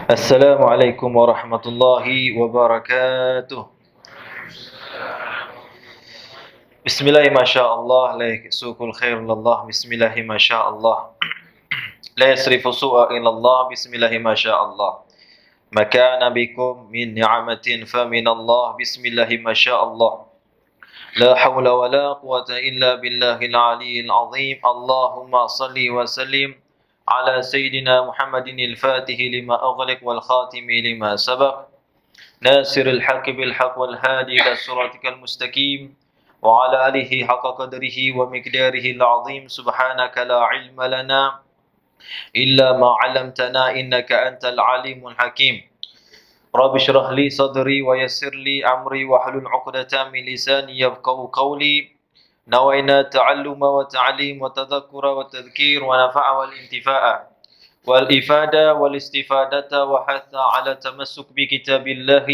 Assalamualaikum warahmatullahi wabarakatuh. Bismillahi masyaallah, la yasukul khair lillah, bismillahi masyaallah. La yasrifu su'a ilallah, bismillahi masyaallah. Makana bikum min ni'matin faminallah, bismillahi masyaallah. La hawla wa la quwata illa billahil aliyyil azim. Allahumma salli wa sallim ala sayyidina Muhammadin al-Fatihi lima aghliq wal khatimi lima sabaq. ناصر الحق بالحق والهادي إلى صراطك المستقيم وعلى آله حق قدره ومقداره العظيم. سبحانك لا علم لنا إلا ما علمتنا إنك أنت العليم الحكيم. رب اشرح لي صدري ويسر لي أمري واحلل عقدة من لساني يفقهوا قولي. نوينا التعلم وتعليم وتذكر وتذكير ونفع والانتفاع والإفادة والاستفادة وحث على التمسك بكتاب الله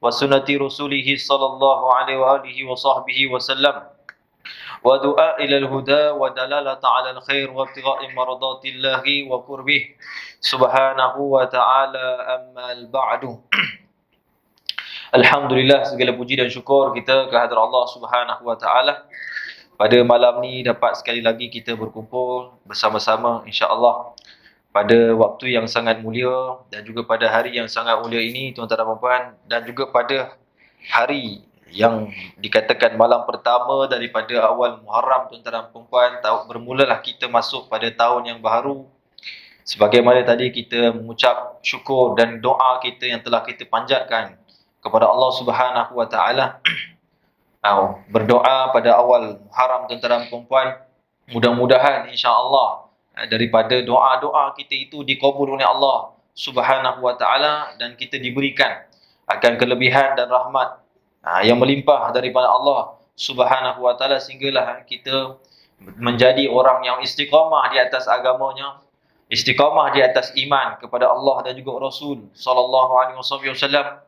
وسنة رسوله صلى الله عليه وآله وصحبه وسلم ودعاء إلى الهدى ودلالة على الخير وابتغاء مرضات الله وقربه سبحانه وتعالى. أما البعد. Alhamdulillah, segala puji dan syukur kita kehadrat Allah Subhanahu wa taala. Pada malam ni dapat sekali lagi kita berkumpul bersama-sama insya-Allah pada waktu yang sangat mulia dan juga pada hari yang sangat mulia ini, tuan-tuan dan puan-puan, dan juga pada hari yang dikatakan malam pertama daripada awal Muharram, tuan-tuan dan puan-puan. Bermulalah kita masuk pada tahun yang baru. Sebagaimana tadi kita mengucap syukur dan doa kita yang telah kita panjatkan kepada Allah Subhanahu wa taala. Berdoa pada awal Muharram, tuan-tuan dan puan-puan, mudah-mudahan insya-Allah daripada doa-doa kita itu dikabul oleh Allah Subhanahu wa taala dan kita diberikan akan kelebihan dan rahmat yang melimpah daripada Allah Subhanahu wa taala, sehinggalah kita menjadi orang yang istiqamah di atas agamanya, istiqamah di atas iman kepada Allah dan juga Rasul sallallahu alaihi wasallam,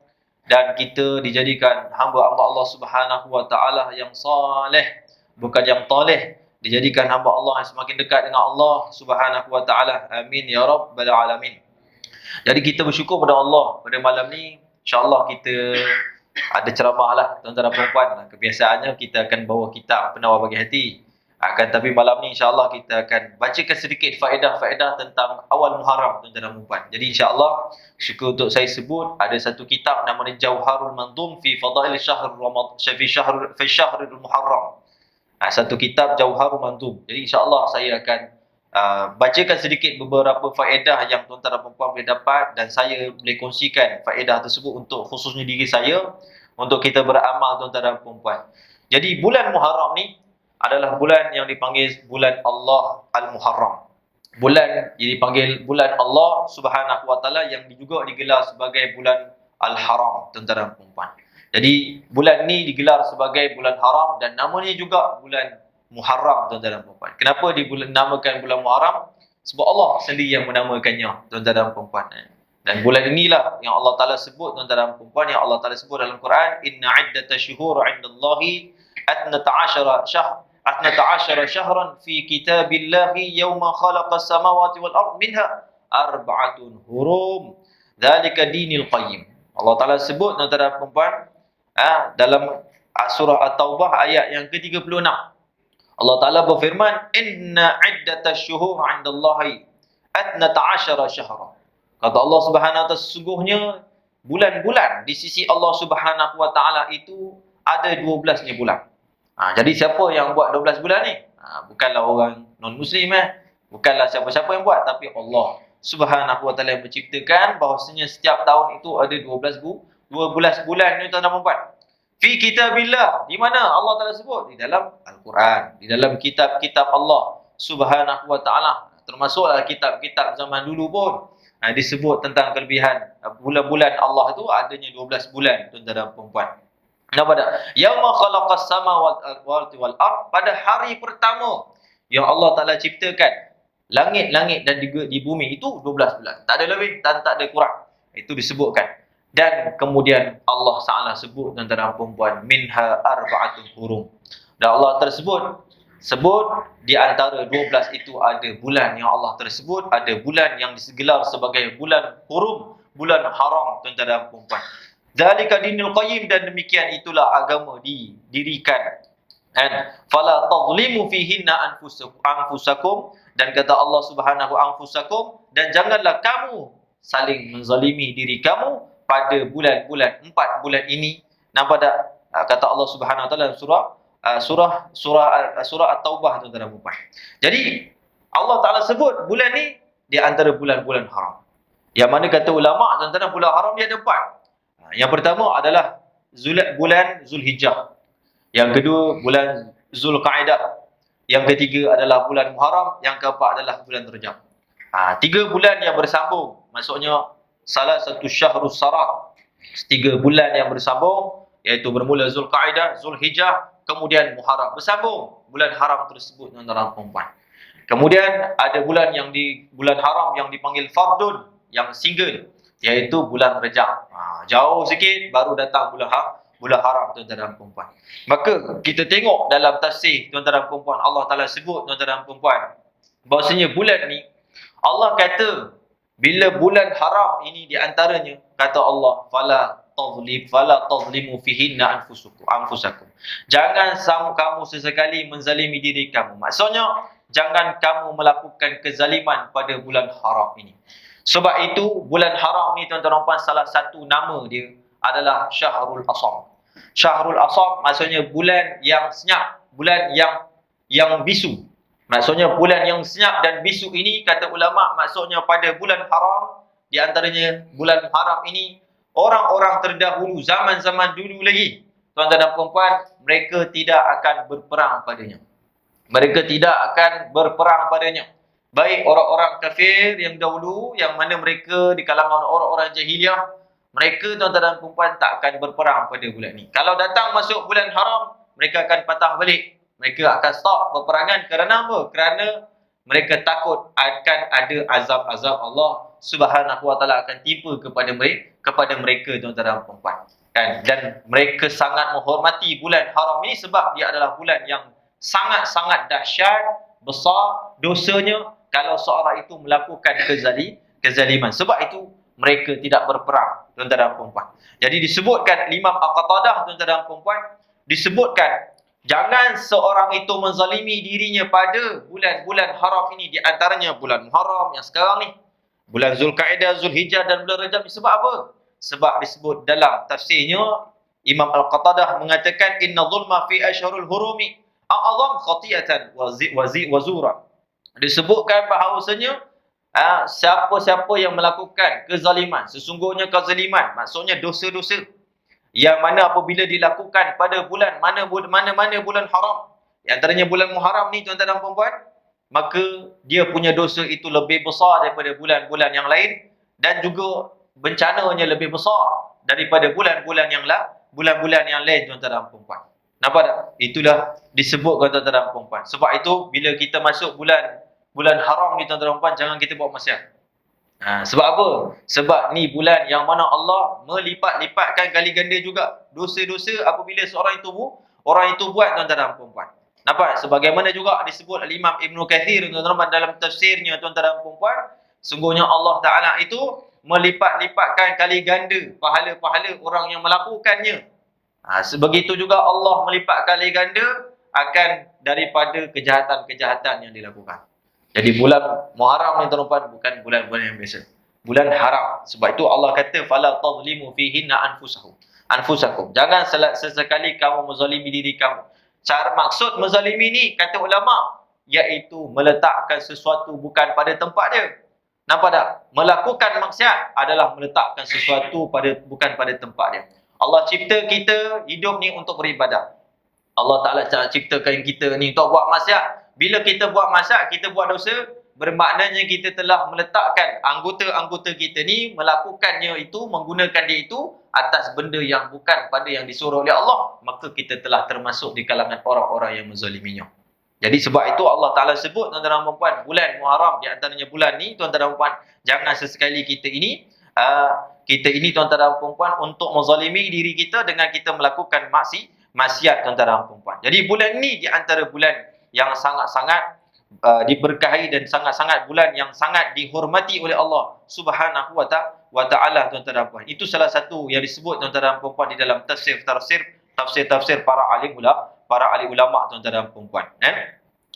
dan kita dijadikan hamba-hamba Allah Subhanahu wa taala yang saleh, bukan yang taleh, dijadikan hamba Allah yang semakin dekat dengan Allah Subhanahu wa taala. Amin ya rabbal alamin. Jadi kita bersyukur pada Allah pada malam ni. Insya-Allah kita ada ceramah lah, tuan-tuan dan puan-puan. Kebiasaannya kita akan bawa kitab Penawar Bagi Hati. Tapi malam ni insya-Allah kita akan bacakan sedikit faedah-faedah tentang awal Muharram, tuan-tuan dan puan-puan. Jadi insya-Allah syukur untuk saya sebut ada satu kitab namanya Jauharul Mandhum fi Fadail Syahr Ramadan fi Syahrul Muharram. Satu kitab Jauharul Mandhum. Jadi insya-Allah saya akan bacakan sedikit beberapa faedah yang tuan-tuan dan puan-puan boleh dapat, dan saya boleh kongsikan faedah tersebut untuk khususnya diri saya, untuk kita beramal, tuan-tuan dan puan-puan. Jadi bulan Muharram ni adalah bulan yang dipanggil bulan Allah Al-Muharram. Bulan yang dipanggil bulan Allah Subhanahu wa taala yang juga digelar sebagai bulan Al-Haram, tuan-tuan dan puan-puan. Jadi bulan ni digelar sebagai bulan haram dan namanya juga bulan Muharram, tuan-tuan dan puan-puan. Kenapa dinamakan bulan Muharram? Sebab Allah sendiri yang menamakannya, tuan-tuan dan puan-puan. Dan bulan inilah yang Allah Taala sebut, tuan-tuan dan puan-puan, yang Allah Taala sebut dalam Quran, inna iddatasyuhur 'indallahi 12 syahran fi kitabillahi yawma khalaqas samawati wal ard minha arba'atun hurum dzalika dinil qayyim. Allah Taala sebut, tuan-tuan dan puan-puan, dalam surah At-Taubah ayat yang ke-36. Allah Taala berfirman, inna iddatasyuhur 'indallahi 12 syahran. Kata Allah Subhanahu wa taala, sesungguhnya bulan-bulan di sisi Allah Subhanahu wa taala itu ada 12-nya bulan. Jadi siapa yang buat 12 bulan ni? Bukanlah orang non-muslim, bukanlah siapa-siapa yang buat, tapi Allah Subhanahu wa taala yang menciptakan bahawasanya setiap tahun itu ada 12 bulan ni, tuan-tuan dan puan-puan. Fi kitabillah, di mana Allah Taala sebut? Di dalam Al-Quran, di dalam kitab-kitab Allah Subhanahu wa taala. Termasuklah kitab-kitab zaman dulu pun disebut tentang kelebihan bulan-bulan Allah itu adanya 12 bulan, tuan-tuan dan puan-puan. Kenapa tak? Yauma khalaqas samawati wal ard, pada hari pertama yang Allah Taala ciptakan langit-langit dan di bumi itu 12 bulan. Tak ada lebih dan tak ada kurang. Itu disebutkan. Dan kemudian Allah Taala sebut, tuan-tuan dan puan-puan, minha arba'atun hurum. Dan Allah tersebut di antara 12 itu ada bulan yang Allah tersebut, ada bulan yang digelar sebagai bulan hurum, bulan haram, tuan-tuan dan puan-puan. Zalika dinul qayyim, dan demikian itulah agama didirikan. Dan fala tadhlimu fihinna anfusakum, dan kata Allah Subhanahu anfusakum, dan janganlah kamu saling menzalimi diri kamu pada bulan-bulan 4 bulan ini. Nampak tak? Kata Allah Subhanahu wa taala dalam surah At-Taubah, tuan-tuan dan puan. Jadi Allah Taala sebut bulan ni di antara bulan-bulan haram. Yang mana kata ulama, tuan-tuan, bulan haram dia ada 4. Yang pertama adalah bulan Zulhijjah. Yang kedua bulan Zulqa'dah. Yang ketiga adalah bulan Muharram. Yang keempat adalah bulan Rajab. 3 bulan yang bersambung. Maksudnya salah satu syahrus sarat. 3 bulan yang bersambung, iaitu bermula Zulqa'dah, Zulhijjah, kemudian Muharram. Bersambung bulan haram tersebut, tuan-tuan dan puan-puan. Kemudian ada bulan haram yang dipanggil fardun, yang single, iaitu bulan Rajab. Jauh sikit baru datang bulan haram, tuan-tuan dan puan-puan. Maka kita tengok dalam tafsir, tuan-tuan dan puan-puan, Allah Taala sebut, tuan-tuan dan puan-puan, bahawasanya bulan ni Allah kata, bila bulan haram ini di antaranya, kata Allah, fala tadhlimu fihinna anfusakum. Jangan kamu sesekali menzalimi diri kamu. Maksudnya jangan kamu melakukan kezaliman pada bulan haram ini. Sebab itu bulan haram ni, tuan-tuan dan puan, salah satu nama dia adalah Syahrul Asam. Syahrul Asam maksudnya bulan yang senyap, bulan yang bisu. Maksudnya bulan yang senyap dan bisu ini, kata ulama, maksudnya pada bulan haram, di antaranya bulan haram ini, orang-orang terdahulu, zaman-zaman dulu lagi, tuan-tuan dan puan-puan, mereka tidak akan berperang padanya. Mereka tidak akan berperang padanya. Baik orang-orang kafir yang dahulu, yang mana mereka di kalangan orang-orang jahiliah, mereka, tuan-tuan dan puan-puan, tak akan berperang pada bulan ni. Kalau datang masuk bulan haram, mereka akan patah balik. Mereka akan stop berperangan. Kerana apa? Kerana mereka takut akan ada azab-azab Allah Subhanahu wa taala akan tiba kepada mereka, tuan-tuan dan puan-puan. Dan mereka sangat menghormati bulan haram ini sebab dia adalah bulan yang sangat-sangat dahsyat, besar dosanya kalau seorang itu melakukan kezaliman. Sebab itu mereka tidak berperang, tuan-tuan dan puan-puan. Jadi disebutkan Imam Al-Qatadah, tuan-tuan dan puan-puan, disebutkan jangan seorang itu menzalimi dirinya pada bulan-bulan haram ini, di antaranya bulan Muharram yang sekarang ni, bulan Zulqa'dah, Zulhijjah dan bulan Rajab. Sebab apa? Sebab disebut dalam tafsirnya, Imam Al-Qatadah mengatakan, inna zulma fi asyharul hurumi a'azam khati'atan wa zura. Disebutkan bahawasanya siapa-siapa yang melakukan kezaliman, sesungguhnya kezaliman maksudnya dosa-dosa yang mana apabila dilakukan pada bulan mana bulan haram, di antaranya bulan Muharram ni, tuan-tuan dan puan-puan, maka dia punya dosa itu lebih besar daripada bulan-bulan yang lain, dan juga bencananya lebih besar daripada bulan-bulan yang lain, tuan-tuan dan puan-puan. Nampak tak? Itulah disebut, tuan-tuan dan puan-puan. Sebab itu bila kita masuk bulan haram ni, tuan-tuan dan puan-puan, jangan kita buat maksiat. Sebab apa? Sebab ni bulan yang mana Allah melipat-lipatkan kali ganda juga dosa-dosa apabila seorang itu buat, tuan-tuan dan puan-puan. Nampak? Sebagaimana juga disebut Imam Ibn Kathir, tuan-tuan, dalam tafsirnya, tuan-tuan dan puan-puan, sungguhnya Allah Ta'ala itu melipat-lipatkan kali ganda pahala-pahala orang yang melakukannya. Sebegitu juga Allah melipat kali ganda akan daripada kejahatan-kejahatan yang dilakukan. Jadi bulan Muharram ni, tuan-tuan, bukan bulan-bulan yang biasa. Bulan haram. Sebab itu Allah kata, fala tadhlimu fihinna anfusakum. Jangan sesekali kamu menzalimi diri kamu. Cara maksud menzalimi ni, kata ulama, iaitu meletakkan sesuatu bukan pada tempat dia. Nampak tak? Melakukan maksiat adalah meletakkan sesuatu bukan pada tempat dia. Allah cipta kita hidup ni untuk beribadah. Allah Ta'ala ciptakan kita ni untuk buat maksiat. Bila kita buat maksiat, kita buat dosa, bermaknanya kita telah meletakkan anggota-anggota kita ni, melakukannya itu, menggunakan dia itu atas benda yang bukan pada yang disuruh oleh Allah, maka kita telah termasuk di kalangan orang-orang yang menzaliminya. Jadi sebab itu Allah Ta'ala sebut, tuan-tuan dan puan-puan, bulan Muharram di antaranya bulan ni, tuan-tuan dan puan, jangan sesekali kita ini, tuan-tuan dan puan-puan, untuk menzalimi diri kita dengan kita melakukan maksiat, tuan-tuan dan puan-puan. Jadi bulan ni di antara bulan yang sangat-sangat diberkahi dan sangat-sangat bulan yang sangat dihormati oleh Allah Subhanahu wa taala, tuan-tuan dan puan. Itu salah satu yang disebut, tuan-tuan dan puan, di dalam tafsir para alim ulama, tuan-tuan dan puan.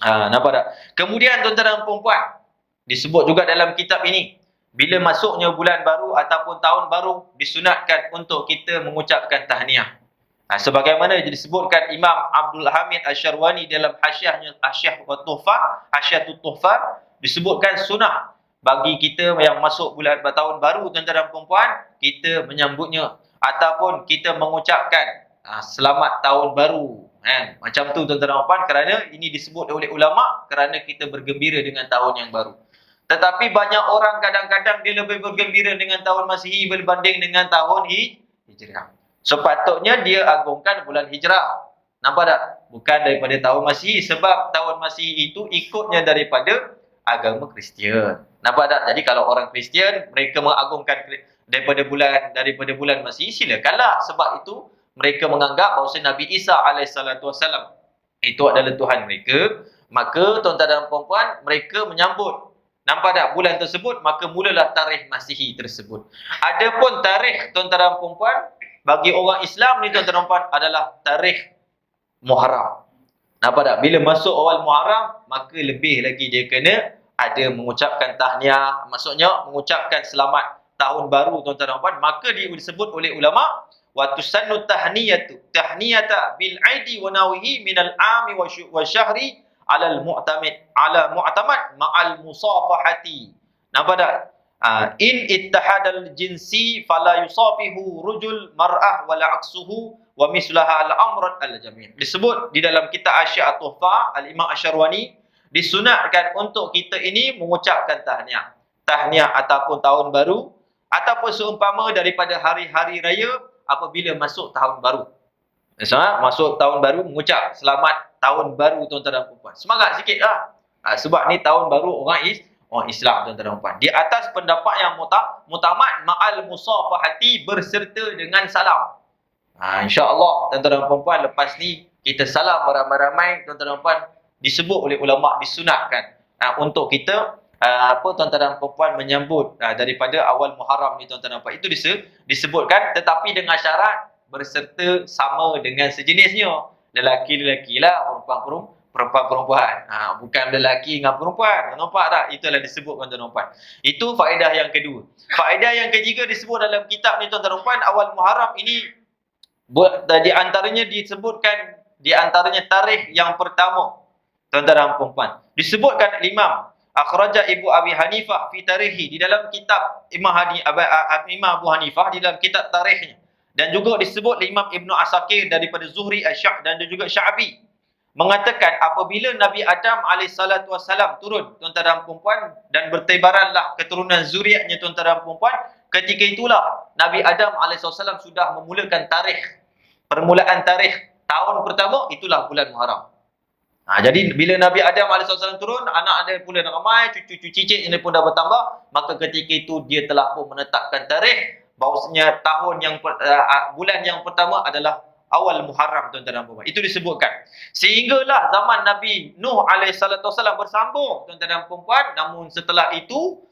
Nampak tak? Kemudian, tuan-tuan dan puan, disebut juga dalam kitab ini, bila masuknya bulan baru ataupun tahun baru, disunatkan untuk kita mengucapkan tahniah. Sebagaimana disebutkan Imam Abdul Hamid Asy-Syarwani dalam Hasyiatut Tuhfah, disebutkan sunnah bagi kita yang masuk bulan tahun baru, tuan-tuan dan puan, kita menyambutnya ataupun kita mengucapkan selamat tahun baru. Macam tu, tuan-tuan dan puan, kerana ini disebut oleh ulama kerana kita bergembira dengan tahun yang baru. Tetapi banyak orang kadang-kadang dia lebih bergembira dengan tahun Masihi berbanding dengan tahun Hijrah. Sepatutnya dia agungkan bulan Hijrah. Nampak tak? Bukan daripada tahun Masihi, sebab tahun Masihi itu ikutnya daripada agama Kristian. Nampak tak? Jadi kalau orang Kristian mereka mengagungkan daripada bulan Masihi, silakanlah, sebab itu mereka menganggap bahawa Nabi Isa alaihissalatu wassalam itu adalah Tuhan mereka. Maka, tuan-tuan dan puan-puan, mereka menyambut, nampak tak, bulan tersebut, maka mulalah tarikh Masihi tersebut. Adapun tarikh, tuan-tuan dan puan-puan, bagi orang Islam ni, tuan-tuan dan puan, adalah tarikh Muharram. Nampak tak? Bila masuk awal Muharram, maka lebih lagi dia kena ada mengucapkan tahniah, maksudnya mengucapkan selamat tahun baru, tuan-tuan dan puan. Maka disebut oleh ulama, wa tusannu tahniyata bil aidi wa nawihi minal ami wa syahri ala mu'tamad ma'al musafahati. Nampak tak? In ittahadal jinsi fala yusafihu rujul mar'ah wala aksuhu wa mislaha al-amrat al-jami'. Disebut di dalam kitab Hasyiatut Tuhfah, Al-Imam Asy-Syarwani, disunatkan untuk kita ini mengucapkan tahniah ataupun tahun baru, ataupun seumpama daripada hari-hari raya apabila masuk tahun baru. Masuk tahun baru, mengucap selamat tahun baru, tuan-tuan dan puan. Semangat sikitlah. Sebab ni tahun baru orang Islam, tuan-tuan dan puan. Di atas pendapat yang mutamad ma'al musafahati, berserta dengan salam. InsyaAllah, tuan-tuan dan puan, lepas ni kita salam beramai-ramai, tuan-tuan dan puan. Disebut oleh ulama, disunatkan untuk kita tuan-tuan dan puan, menyambut daripada awal Muharram ni, tuan-tuan dan puan. Itu disebutkan, tetapi dengan syarat berserta sama dengan sejenisnya. Lelaki-lelaki lah, perempuan-perempuan. Bukan lelaki dengan perempuan. Nampak tak? Itulah disebut, tuan-tuan dan puan. Itu faedah yang kedua. Faedah yang ketiga disebut dalam kitab ni, tuan-tuan dan puan, awal Muharram ini di antaranya disebutkan, di antaranya tarikh yang pertama, tuan-tuan dan puan. Disebutkan Imam akhraja Ibu Abi Hanifah fi tarihi, di dalam kitab Imam Abu Hanifah, di dalam kitab tarikhnya. Dan juga disebut Imam Ibnu Asakir daripada Zuhri dan juga Sya'bi, mengatakan apabila Nabi Adam alaihissalatu wassalam turun, tuan-tuan dan puan, dan bertebaranlah keturunan zuriatnya, tuan-tuan dan puan, ketika itulah Nabi Adam alaihissalam sudah memulakan permulaan tarikh tahun pertama, itulah bulan Muharram. Jadi bila Nabi Adam AS turun, anak dia pula ramai, cucu-cucu cicit ini pun dah bertambah, maka ketika itu dia telah pun menetapkan tarikh bahawasanya bulan yang pertama adalah awal Muharram, tuan-tuan dan puan. Itu disebutkan. Sehinggalah zaman Nabi Nuh AS bersambung, tuan-tuan dan puan. Namun setelah itu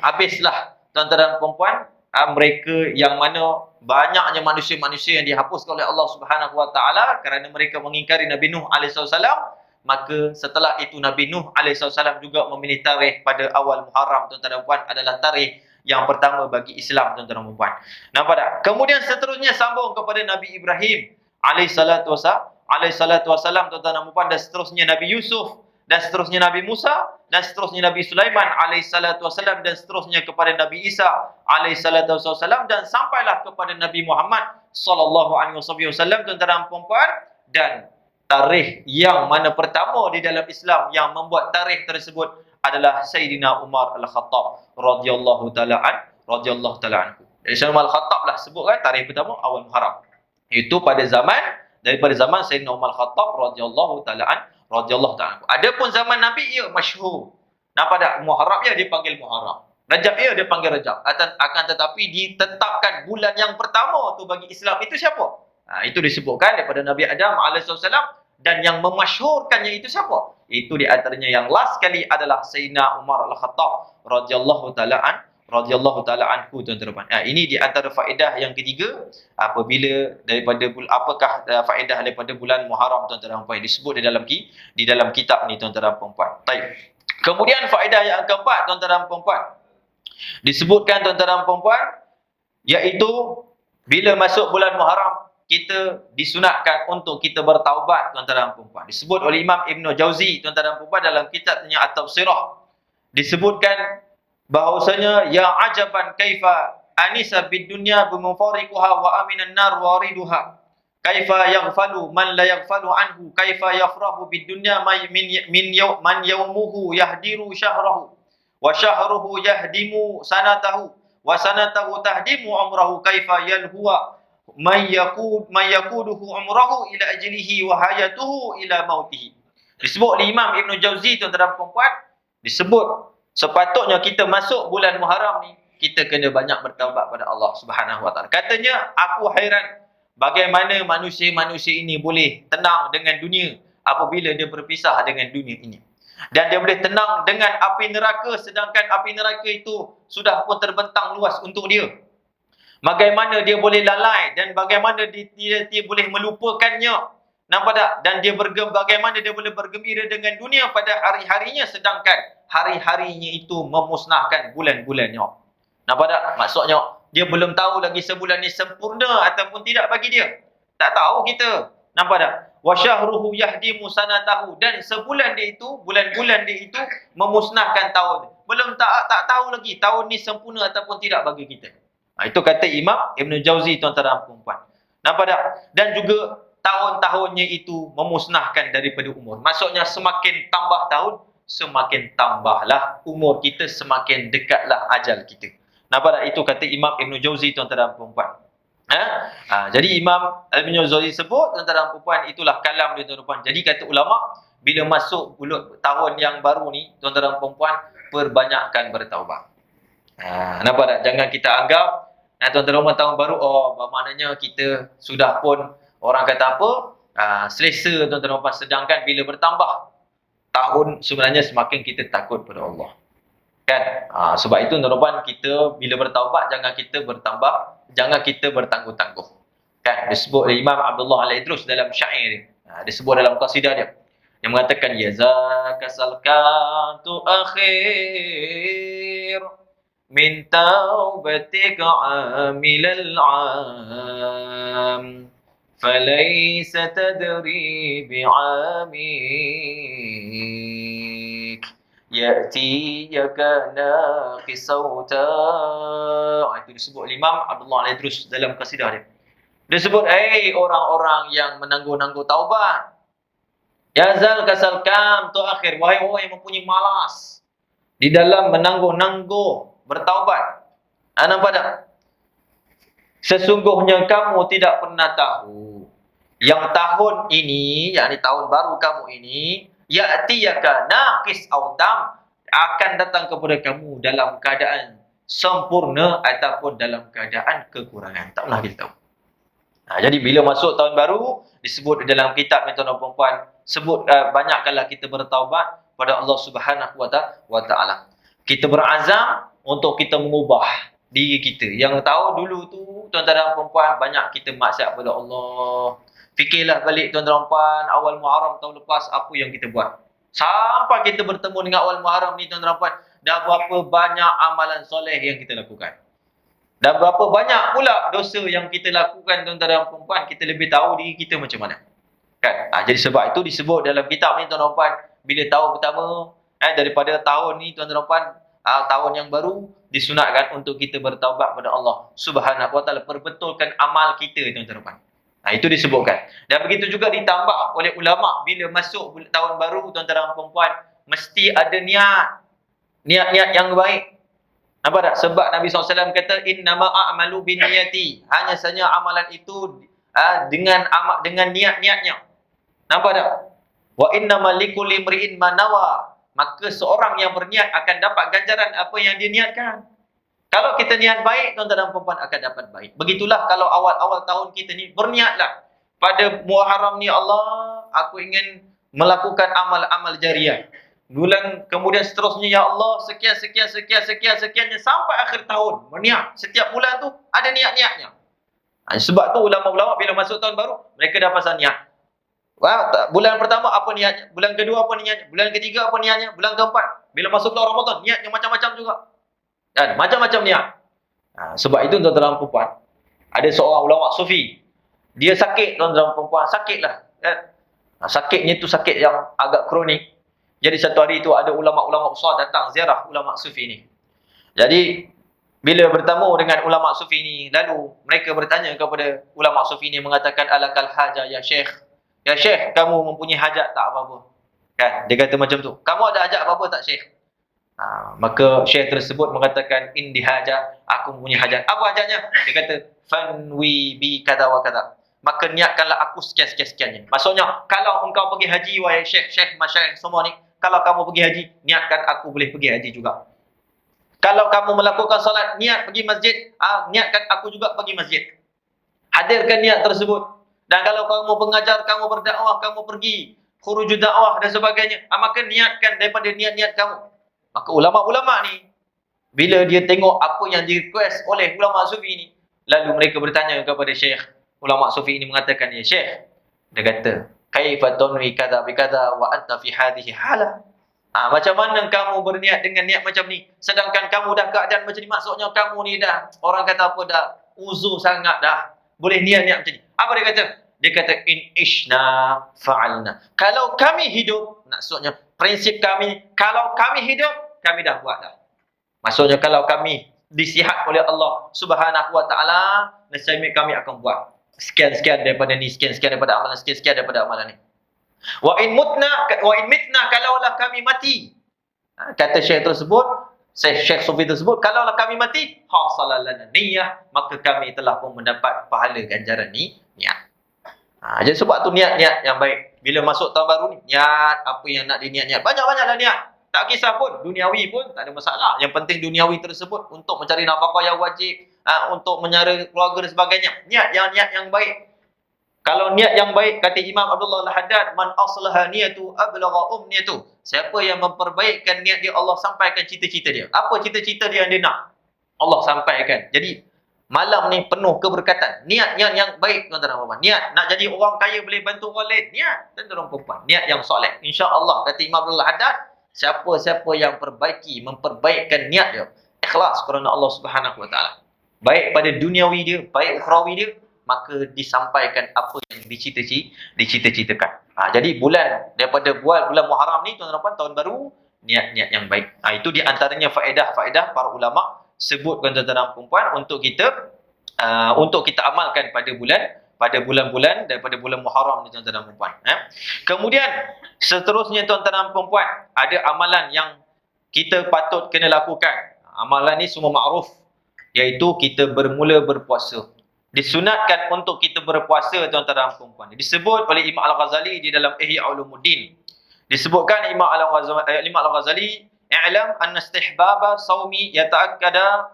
habislah, tuan-tuan dan puan, mereka yang mana banyaknya manusia-manusia yang dihapuskan oleh Allah Subhanahu wa taala kerana mereka mengingkari Nabi Nuh alaihi salam. Maka setelah itu Nabi Nuh alaihi salam juga memilih tarikh pada awal Muharram, tuan-tuan dan puan, adalah tarikh yang pertama bagi Islam, tuan-tuan dan puan. Nampak tak? Kemudian seterusnya sambung kepada Nabi Ibrahim alaihi salatu wasalam, tuan-tuan dan puan, dan seterusnya Nabi Yusuf, dan seterusnya Nabi Musa, dan seterusnya Nabi Sulaiman alaihissalatu wassalam, dan seterusnya kepada Nabi Isa alaihissalatu wassalam, dan sampailah kepada Nabi Muhammad sallallahu alaihi wasallam, tuan-tuan dan puan. Dan tarikh yang mana pertama di dalam Islam yang membuat tarikh tersebut adalah Sayyidina Umar Al-Khattab radhiyallahu taala anhu. Jadi Sayyidina Umar Al-Khattab lah sebutkan tarikh pertama awal Muharram. Itu daripada zaman Sayyidina Umar Al-Khattab radhiyallahu taala anhu. Adapun zaman Nabi, ia masyhur. Nampak tak? Muharram dia dipanggil Muharram. Rajab dia panggil Rajab. Akan tetapi ditetapkan bulan yang pertama tu bagi Islam itu siapa? Itu disebutkan daripada Nabi Adam AS, dan yang memasyhurkannya itu siapa? Itu di antaranya yang last kali adalah Sayyidina Umar Al-Khattab radhiyallahu taala anhu, tuan-tuan. Ini di antara faedah yang ketiga apabila daripada apakah faedah daripada bulan Muharram, tuan-tuan dan puan, disebut di dalam kitab ni, tuan-tuan dan puan. Baik. Kemudian faedah yang keempat, tuan-tuan dan puan, disebutkan, tuan-tuan dan puan, iaitu bila masuk bulan Muharram kita disunatkan untuk kita bertaubat, tuan-tuan dan puan. Disebut oleh Imam Ibn Jauzi, tuan-tuan dan puan, dalam kitabnya At-Tafsirah, disebutkan bahawasanya ya ajaban kaifa anisa bid dunya bimufariquha wa aminan nar wariduha, kaifa yaghfalu man la yaghfalu anhu, kaifa yafrahu bid dunya man yawmuhu yahdiru syahrahu wa syahruhu yahdimu sanatahu wa sanatahu tahdimu umrahu, kaifa yalhuwa man yakuduhu umrahu ila ajlihi wa hayatuhu ila mautihi. Disebut oleh Imam Ibn Jauzi, tuan-tuan dan puan, disebut sepatutnya kita masuk bulan Muharram ni kita kena banyak bertaubat pada Allah Subhanahu Wa Taala. Katanya, aku hairan bagaimana manusia-manusia ini boleh tenang dengan dunia apabila dia berpisah dengan dunia ini. Dan dia boleh tenang dengan api neraka sedangkan api neraka itu sudah pun terbentang luas untuk dia. Bagaimana dia boleh lalai dan bagaimana dia boleh melupakannya. Nampak tak? Dan bagaimana dia boleh bergembira dengan dunia pada hari-harinya sedangkan hari-harinya itu memusnahkan bulan-bulannya. Nampak tak? Maksudnya, dia belum tahu lagi sebulan ni sempurna ataupun tidak bagi dia. Tak tahu kita. Nampak tak? Wa syahruhu yahdimu sanatahu, dan sebulan dia itu, bulan-bulan dia itu memusnahkan tahun. Belum tak tahu lagi tahun ni sempurna ataupun tidak bagi kita. Itu kata Imam Ibn Jauzi, tuan-tuan dan puan. Nampak tak? Dan juga tahun-tahunnya itu memusnahkan daripada umur. Maksudnya semakin tambah tahun, semakin tambahlah umur kita, semakin dekatlah ajal kita. Nampak tak? Itu kata Imam Ibn Jauzi, tuan-tuan dan puan. Jadi Imam Ibn Jauzi sebut, tuan-tuan dan puan, itulah kalam dia, tuan-tuan dan puan. Jadi kata ulama, bila masuk tahun yang baru ni, tuan-tuan dan puan, perbanyakkan bertaubat. Nampak tak? Jangan kita anggap tuan-tuan dan puan, tahun baru, maknanya kita sudah pun, orang kata apa, selesa, tuan-tuan dan puan. Sedangkan bila bertambah tahun, sebenarnya semakin kita takut pada Allah. Kan? Sebab itu, tuan-tuan dan puan, kita bila bertaubat, jangan kita bertangguh-tangguh. Kan? Disebut oleh Imam Abdullah Al-Idrus dalam syair dia. Disebut dalam qasidah dia. Yang mengatakan, ya zakasalkan tu akhir min taubatika amilal am falaysa tadri bi'amik ya'tiyaka naqisauta. Itu disebut Imam Abdullah Al-Idrus dalam qasidah dia. Dia sebut, orang-orang yang menangguh-nangguh taubat, ya zal kasal kam tu akhir, wahai orang yang mempunyai malas di dalam menangguh-nangguh bertaubat. Nampak tak? Sesungguhnya kamu tidak pernah tahu yang tahun ini, yakni tahun baru kamu ini, ya'tiyaka naqis autam, akan datang kepada kamu dalam keadaan sempurna ataupun dalam keadaan kekurangan. Tak pernah kita tahu. Jadi bila masuk tahun baru, disebut dalam kitab ni, tuan-tuan dan puan, sebut banyakkanlah kita bertaubat pada Allah Subhanahu Wa Taala. Kita berazam untuk kita mengubah diri kita. Yang tahu dulu tu, tuan-tuan dan puan, banyak kita maksiat pada Allah. Fikirlah balik, tuan-tuan dan puan, awal Muharram tahun lepas apa yang kita buat. Sampai kita bertemu dengan awal Muharram ni, tuan-tuan dan puan, dah berapa banyak amalan soleh yang kita lakukan. Dan berapa banyak pula dosa yang kita lakukan, tuan-tuan dan puan, kita lebih tahu diri kita macam mana. Kan? Jadi sebab itu disebut dalam kitab ni, tuan-tuan dan puan, bila tahun pertama daripada tahun ni, tuan-tuan dan puan, tahun yang baru, disunatkan untuk kita bertaubat kepada Allah Subhanahu Wa Taala, perbetulkan amal kita, tuan-tuan dan puan. Itu disebutkan. Dan begitu juga ditambah oleh ulama, bila masuk tahun baru, tuan-tuan dan puan, mesti ada niat yang baik. Nampak tak? Sebab Nabi SAW kata, innama a'malu binniyati, hanya saja amalan itu dengan niat-niatnya. Nampak tak? Wa innama likulli imri'in ma nawa, maka seorang yang berniat akan dapat ganjaran apa yang dia niatkan. Kalau kita niat baik, tuan-tuan dan puan akan dapat baik. Begitulah kalau awal-awal tahun kita ni, berniatlah pada Muharram ni, Allah, aku ingin melakukan amal-amal jariah. Bulan kemudian seterusnya, ya Allah, sekiannya sampai akhir tahun. Meniat setiap bulan tu ada niat-niatnya. Sebab tu ulama-ulama bila masuk tahun baru, mereka dah pasal niat. Bulan pertama apa niatnya? Bulan kedua apa niatnya? Bulan ketiga apa niatnya? Bulan keempat, bila masuk bulan Ramadan, niatnya macam-macam juga. Dan macam-macam niat. Sebab itu tuan-tuan dan puan, ada seorang ulama sufi. Dia sakit, tuan-tuan dan puan, sakitlah. Kan? Sakitnya tu sakit yang agak kronik. Jadi satu hari itu ada ulama-ulama besar datang ziarah ulama sufi ni. Jadi bila bertemu dengan ulama sufi ni, lalu mereka bertanya kepada ulama sufi ni, mengatakan, alakal haja ya syekh. Ya syekh, kamu mempunyai hajat tak apa-apa? Kan? Dia kata macam tu. Kamu ada hajat apa-apa tak syekh? Maka syekh tersebut mengatakan, indi hajat, aku mempunyai hajat. Apa hajatnya? Dia kata, fanwi bi kada wa kada. Maka niatkanlah aku sekian-sekiannya. Maksudnya, kalau engkau pergi haji, wahai syekh, masyayikh semua ni, kalau kamu pergi haji, niatkan aku boleh pergi haji juga. Kalau kamu melakukan solat, niat pergi masjid, niatkan aku juga pergi masjid. Hadirkan niat tersebut. Dan kalau kamu pengajar, kamu berdakwah, kamu pergi khurujud dakwah dan sebagainya, maka niatkan daripada niat-niat kamu. Maka ulama-ulama ni, bila dia tengok apa yang di-request oleh ulama sufi ni, lalu mereka bertanya kepada syekh. Ulama sufi ini mengatakan, ya syekh, dia kata, kaifa tunwi kadha bi kadha wa anta fi hadhihi halah. Macam mana kamu berniat dengan niat macam ni, sedangkan kamu dah keadaan macam ni? Maksudnya kamu ni dah, orang kata apa, dah uzur sangat dah, boleh niat-niat macam ni. Apa dia kata? Dia kata, in ishna fa'alna. Kalau kami hidup, maksudnya prinsip kami, kalau kami hidup, kami dah buat dah. Maksudnya kalau kami disihat oleh Allah Subhanahu wa taala, nescaya kami akan buat sekian-sekian daripada ni, sekian-sekian daripada amalan, sekian-sekian daripada amalan ni. Wa in mitna, kalaulah kami mati. Kata syekh tersebut, syekh sufi tersebut, kalaulah kami mati, hasalalana niyyah, maka kami telah pun mendapat pahala ganjaran ni niat. Jadi sebab tu niat-niat yang baik. Bila masuk tahun baru ni, niat apa yang nak diniat-niat. Banyak-banyaklah niat. Tak kisah pun, duniawi pun tak ada masalah. Yang penting duniawi tersebut untuk mencari nafkah yang wajib, untuk menyara keluarga dan sebagainya. Niat yang baik. Kalau niat yang baik, kata Imam Abdullah Al-Haddad, man aslaha niyatu ablagha umniyatu. Siapa yang memperbaikkan niat dia, Allah sampaikan cita-cita dia. Apa cita-cita dia yang dia nak? Allah sampaikan. Jadi malam ni penuh keberkatan. Niat yang baik, tuan-tuan dan puan. Niat nak jadi orang kaya, boleh bantu orang lain. Niat, tuan-tuan dan puan. Niat yang soleh. Insya-Allah, kata Imam Abdullah Al-Haddad, siapa-siapa yang memperbaikkan niat dia, ikhlas kerana Allah Subhanahu wa taala, baik pada duniawi dia, baik ukhrawi dia, maka disampaikan apa yang dicita-citakan. Jadi daripada bulan Muharram ni, tuan-tuan dan puan, tahun baru, niat-niat yang baik. Itu di antaranya faedah-faedah para ulama sebutkan, tuan-tuan dan puan, untuk kita amalkan pada bulan-bulan daripada bulan Muharram ni, tuan-tuan dan puan. Kemudian seterusnya, tuan-tuan dan puan, ada amalan yang kita patut kena lakukan. Amalan ni semua makruf, iaitu kita bermula berpuasa. Disunatkan untuk kita berpuasa, tuan-tuan dan puan. Disebut oleh Imam Al-Ghazali di dalam Ihya Ulumuddin. Disebutkan Imam Al-Ghazali, i'lam anna istihbaba saumi yata'akkada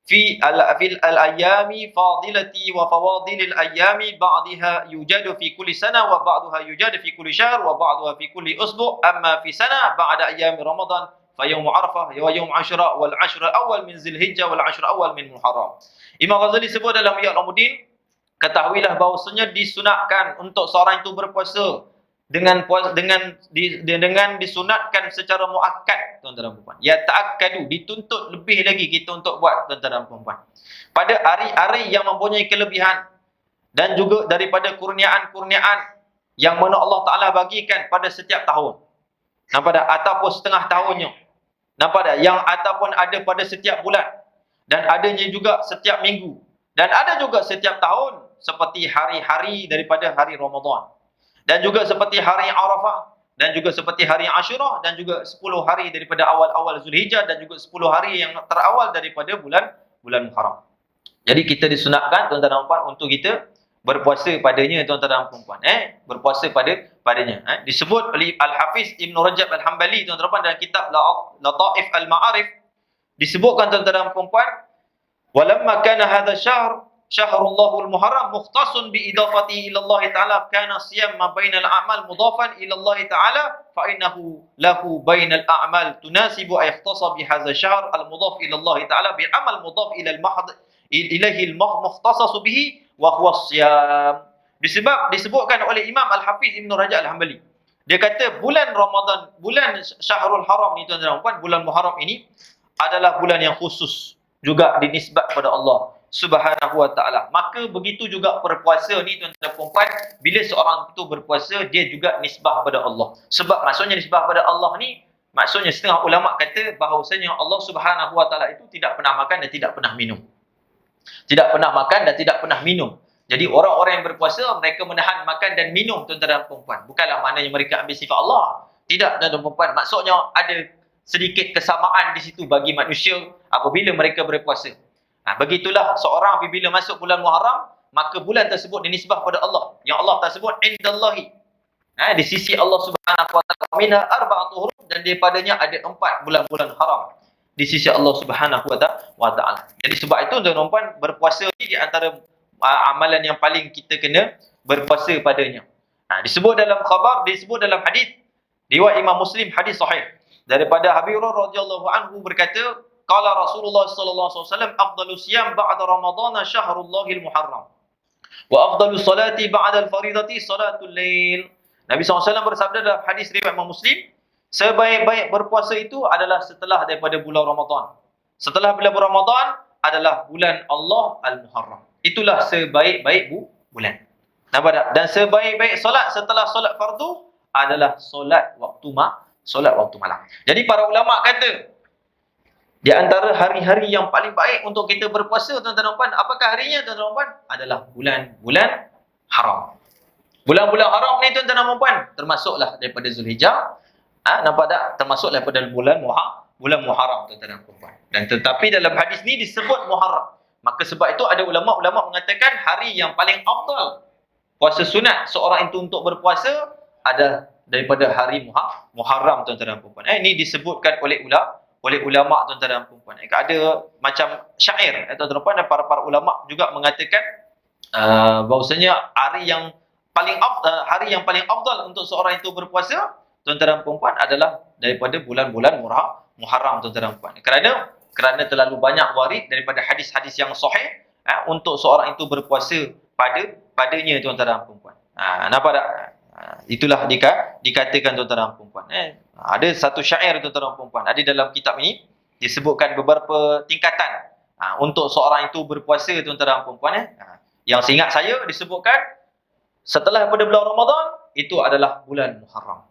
fi al-ayami fadilati wa fawadilil ayami, ba'daha yujadu fi kulli sana wa ba'daha yujadu fi kulli syahr wa ba'daha fi kulli usbu', amma fi sana ba'da ayami Ramadan fa yaum Arafah wa yaum Ashura wal ashr al-awwal min Zulhijjah wal ashr al-awwal min Muharram. Imam Ghazali sebut dalam Ihya Ulumuddin, ketahuilah bahawasanya disunatkan untuk seorang itu berpuasa dengan disunatkan secara muakkad, tuan-tuan dan puan. Ya ta'akkadu, dituntut lebih lagi kita untuk buat, tuan-tuan dan puan. Pada hari-hari yang mempunyai kelebihan dan juga daripada kurniaan-kurniaan yang mana Allah Taala bagikan pada setiap tahun. Ataupun setengah tahunnya. Ataupun ada pada setiap bulan. Dan adanya juga setiap minggu. Dan ada juga setiap tahun, seperti hari-hari daripada hari Ramadan. Dan juga seperti hari Arafah, dan juga seperti hari Ashura, dan juga 10 hari daripada awal-awal Zulhijjah, dan juga 10 hari yang terawal daripada bulan Muharram. Jadi kita disunatkan, tuan-tuan dan puan, untuk kita berpuasa padanya, tuan-tuan dan puan. Berpuasa padanya. Disebut oleh Al-Hafiz Ibn Rajab Al-Hambali, tuan-tuan dan puan, dalam kitab Lataif Al-Ma'arif, disebutkan, tuan-tuan dan puan, walamma kana hadha syahr syahrul muharram mukhtasun bi idafati ila Allah taala kana siyam ma bainal a'mal mudafan ila Allah taala fa innahu lahu bainal a'mal tunasibu ay ikhtasa bi hadha syahr al mudaf ila Allah taala bil amal mudaf ila al mahd ilahi al mukhtasas bihi wa huwa siyam. Disebutkan oleh Imam Al-Hafiz Ibn Rajab Al-Hambali. Dia kata bulan Ramadan, bulan Syahrul Haram ni tuan-tuan dan puan, bulan Muharram ini adalah bulan yang khusus juga dinisbat kepada Allah Subhanahu wa taala. Maka begitu juga berpuasa ni tuan-tuan dan puan, bila seorang itu berpuasa dia juga nisbah kepada Allah. Sebab maksudnya nisbah kepada Allah ni, maksudnya setengah ulama kata bahawasanya Allah Subhanahu wa taala itu tidak pernah makan dan tidak pernah minum. Tidak pernah makan dan tidak pernah minum. Jadi orang-orang yang berpuasa mereka menahan makan dan minum tuan-tuan dan puan. Bukanlah maknanya mereka ambil sifat Allah. Tidak tuan-tuan dan puan. Maksudnya ada sedikit kesamaan di situ bagi manusia apabila mereka berpuasa. Begitulah seorang apabila masuk bulan Muharram, maka bulan tersebut dinisbah kepada Allah. Yang Allah tersebut indallahi. Di sisi Allah Subhanahu wa taala minha arba'atu hurum, dan daripadanya ada 4 bulan-bulan haram di sisi Allah Subhanahu wa taala. Jadi sebab itu tuan-tuan dan puan, berpuasa ni di antara amalan yang paling kita kena berpuasa padanya. Disebut dalam khabar, disebut dalam hadis riwayat Imam Muslim, hadis sahih daripada Abi Hurairah radhiyallahu anhu berkata, qala Rasulullah sallallahu alaihi wasallam afdalus siyam ba'da ramadhana syahrullahil muharram wa afdalus salati ba'da al-faridati salatul lail. Nabi SAW bersabda dalam hadis riwayat Imam Muslim, sebaik-baik berpuasa itu adalah setelah daripada bulan Ramadan. Setelah bulan Ramadan adalah bulan Allah Al-Muharram. Itulah sebaik-baik bulan. Nampak tak? Dan sebaik-baik solat setelah solat fardu adalah solat waktu malam. Jadi para ulama kata, di antara hari-hari yang paling baik untuk kita berpuasa tuan-tuan dan puan, apakah harinya tuan-tuan dan puan? Adalah bulan-bulan haram. Bulan-bulan haram ni tuan-tuan dan puan termasuklah daripada Zulhijjah. Nampak tak? Termasuk daripada bulan Muharram tuan-tuan dan puan. Dan tetapi dalam hadis ni disebut Muharram. Maka sebab itu ada ulama-ulama mengatakan hari yang paling afdal puasa sunat seorang itu untuk berpuasa ada daripada hari Muharram tuan-tuan dan puan. Ini disebutkan oleh ulama tuan-tuan dan puan. Ada macam syair tuan-tuan dan puan, dan para ulama juga mengatakan bahawasanya hari yang paling afdal untuk seorang itu berpuasa tuan-tuan dan puan adalah daripada bulan-bulan Muharram tuan-tuan dan puan. Kerana terlalu banyak warid daripada hadis-hadis yang sahih untuk seorang itu berpuasa padanya tuan-tuan dan puan. Nampak tak? Itulah dikatakan tuan-tuan dan puan. Ada satu syair tuan-tuan dan puan. Ada dalam kitab ini disebutkan beberapa tingkatan untuk seorang itu berpuasa tuan-tuan dan puan. Yang seingat saya disebutkan setelah daripada bulan Ramadan itu adalah bulan Muharram.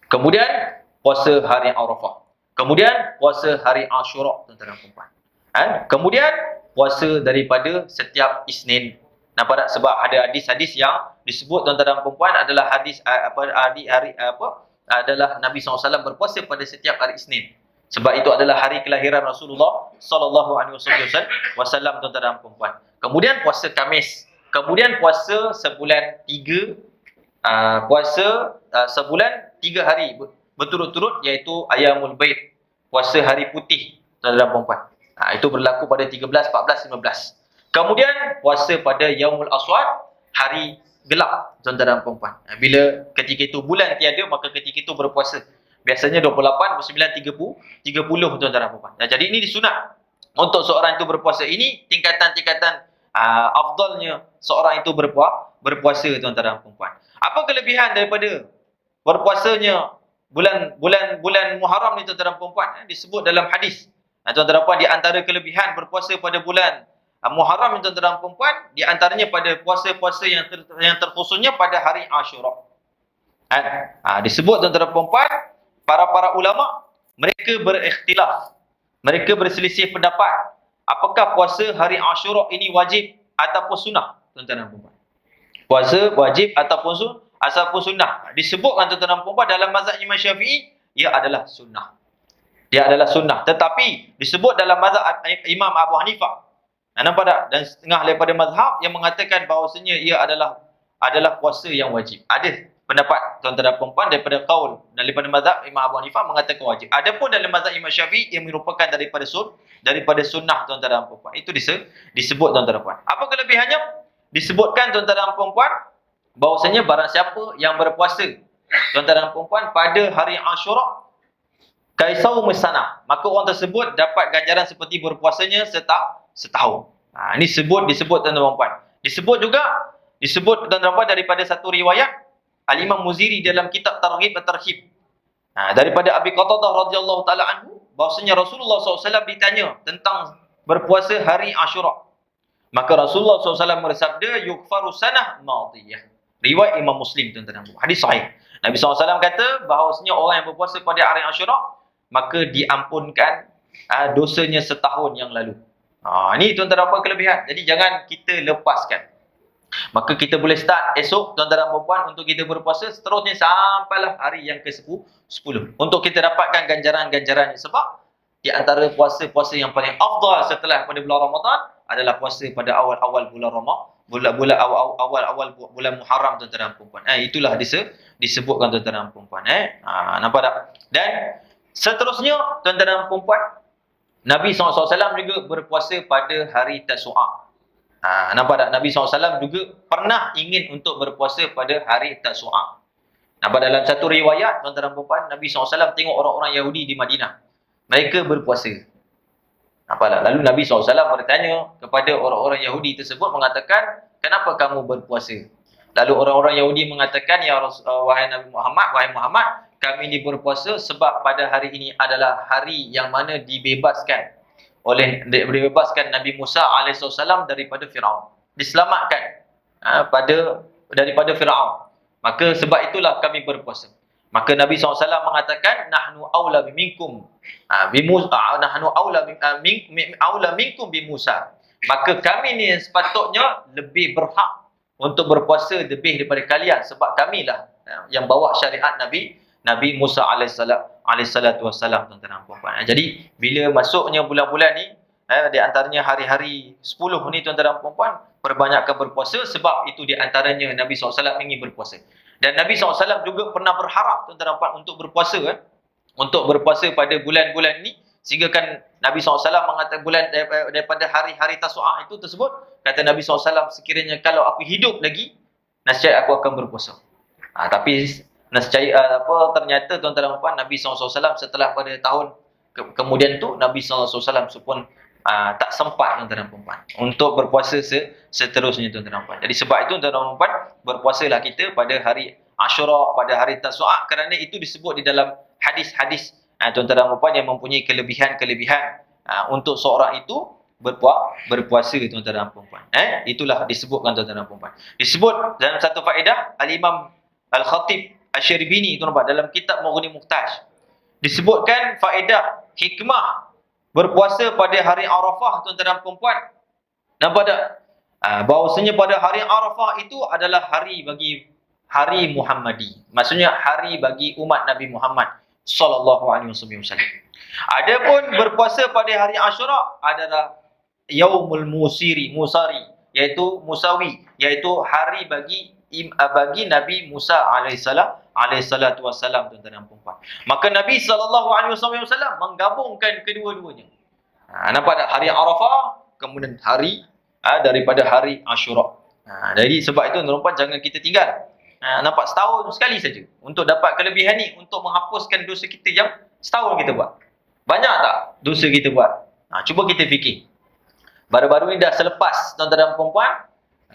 Kemudian puasa hari Arafah. Kemudian puasa hari Ashura tuan-tuan dan puan. Kemudian puasa daripada setiap Isnin. Nampak tak? Sebab ada hadis-hadis yang disebut tuan-tuan dan puan adalah hadis adalah Nabi SAW berpuasa pada setiap hari Isnin. Sebab itu adalah hari kelahiran Rasulullah sallallahu alaihi wasallam tuan-tuan dan puan. Kemudian puasa Khamis. Kemudian puasa sebulan 3 sebulan 3 hari berturut-turut, iaitu Ayyamul Baid, puasa hari putih tuan-tuan dan puan. Itu berlaku pada 13, 14, 15. Kemudian puasa pada Yaumul Aswad, hari gelap tuan-tuan dan puan. Bila ketika itu bulan tiada, maka ketika itu berpuasa. Biasanya 28, 29, 30 tuan-tuan dan puan. Jadi ini disunat untuk seorang itu berpuasa. Ini tingkatan-tingkatan afdalnya seorang itu berpuasa tuan-tuan dan puan. Apa kelebihan daripada berpuasanya bulan Muharram ni tuan-tuan dan puan? Disebut dalam hadis. Tuan-tuan dan puan, di antara kelebihan berpuasa pada bulan Muharram ni tuan-tuan dan puan, di antaranya pada puasa-puasa yang terkhususnya pada hari Ashura. Disebut tuan-tuan dan puan, para ulama mereka berikhtilaf. Mereka berselisih pendapat apakah puasa hari Ashura ini wajib ataupun sunnah tuan-tuan dan puan. Puasa wajib ataupun sunnah. Disebutkan tuan-tuan dan puan dalam mazhab Imam Syafi'i, ia adalah sunnah. Dia adalah sunnah. Tetapi disebut dalam mazhab Imam Abu Hanifah. Nampak tak? Dan setengah daripada mazhab yang mengatakan bahawasanya ia adalah puasa yang wajib. Ada pendapat tuan-tuan dan puan daripada qaul daripada mazhab Imam Abu Hanifah mengatakan wajib. Adapun dalam mazhab Imam Syafi'i yang merupakan daripada sunnah tuan-tuan dan puan. Itu disebut tuan-tuan dan puan. Apa kelebihannya? Disebutkan tuan-tuan dan puan bahwasanya barang siapa yang berpuasa tuan-tuan dan puan pada hari Ashura kaisau mesana, maka orang tersebut dapat ganjaran seperti berpuasanya setahun. Ini disebut tuan-tuan dan puan. Disebut tuan-tuan dan puan daripada satu riwayat Al-Imam Muziri dalam kitab Targhib dan Tarhib. Daripada Abi Qatadah radhiyallahu taala anhu bahwasanya Rasulullah SAW ditanya tentang berpuasa hari Ashura. Maka Rasulullah SAW bersabda yukfaru sanah madiyah. Riwayat Imam Muslim tuan-tuan. Hadis sahih. Nabi SAW kata bahawasanya orang yang berpuasa pada hari Ashura maka diampunkan dosanya setahun yang lalu. Ini tuan-tuan dan puan kelebihan. Jadi jangan kita lepaskan. Maka kita boleh start esok tuan-tuan dan puan untuk kita berpuasa seterusnya sampailah hari yang ke-10 untuk kita dapatkan ganjaran-ganjaran. Sebab di antara puasa-puasa yang paling afdal setelah pada bulan Ramadan adalah puasa pada awal-awal bulan Ramadan, awal bulan Muharram tuan-tuan dan puan. Itulah disebutkan tuan-tuan dan puan. Nampak tak? Dan seterusnya tuan-tuan dan puan, Nabi SAW juga berpuasa pada hari Tasu'a. Nampak tak? Nabi SAW juga pernah ingin untuk berpuasa pada hari Tasu'a. Nampak dalam satu riwayat tuan-tuan dan puan, Nabi SAW tengok orang-orang Yahudi di Madinah. Mereka berpuasa. Nampak tak? Lalu Nabi SAW bertanya kepada orang-orang Yahudi tersebut mengatakan, kenapa kamu berpuasa? Lalu orang-orang Yahudi mengatakan, wahai Nabi Muhammad, wahai Muhammad, kami ini berpuasa sebab pada hari ini adalah hari yang mana dibebaskan Nabi Musa alaihissalam daripada Firaun. Diselamatkan daripada Firaun. Maka sebab itulah kami berpuasa. Maka Nabi SAW mengatakan nahnu aula minkum bi Musa. Maka kami ni sepatutnya lebih berhak untuk berpuasa lebih daripada kalian sebab kamilah yang bawa syariat Nabi Musa alaihissalatu wassalam tuan-tuan dan puan. Jadi bila masuknya bulan-bulan ni di antaranya hari-hari 10 ni tuan-tuan dan puan, perbanyakkan berpuasa sebab itu di antaranya Nabi SAW ingin berpuasa. Dan Nabi SAW juga pernah berharap tuan-tuan dan puan untuk berpuasa pada bulan-bulan ni sehingga kan Nabi SAW mengatakan daripada hari-hari Tasu'a itu tersebut, kata Nabi SAW, sekiranya kalau aku hidup lagi nescaya aku akan berpuasa. Tapi ternyata tuan-tuan dan puan, Nabi SAW setelah pada tahun kemudian tu Nabi SAW pun tak sempat tuan-tuan dan puan untuk berpuasa seterusnya tuan-tuan dan puan. Jadi sebab itu tuan-tuan dan puan, berpuasalah kita pada hari Ashura, pada hari Tasu'a, kerana itu disebut di dalam hadis-hadis tuan-tuan dan puan yang mempunyai kelebihan untuk seorang itu berpuasa tuan-tuan dan puan. Itulah disebutkan tuan-tuan dan puan. Disebut dalam satu faedah Al-Imam Al-Khatib Asy-Syarbini tuan-tuan dalam kitab Mughni Muhtaj. Disebutkan faedah hikmah berpuasa pada hari Arafah tuan-tuan dan puan. Nampak tak? Bahawasanya pada hari Arafah itu adalah hari Muhammadi. Maksudnya hari bagi umat Nabi Muhammad sallallahu alaihi wasallam. Adapun berpuasa pada hari Ashura adalah Yaumul Musari, iaitu Musawi, iaitu hari bagi Nabi Musa alaihissalatu wassalam tuan-tuan dan puan. Maka Nabi sallallahu alaihi wasallam menggabungkan kedua-duanya. Nampak tak? Hari Arafah kemudian hari daripada hari Ashura. Jadi sebab itu tuan-tuan jangan kita tinggal. Nampak setahun sekali saja untuk dapat kelebihan ni, untuk menghapuskan dosa kita yang setahun kita buat. Banyak tak dosa kita buat? Cuba kita fikir. Baru-baru ni dah selepas tuan-tuan dan puan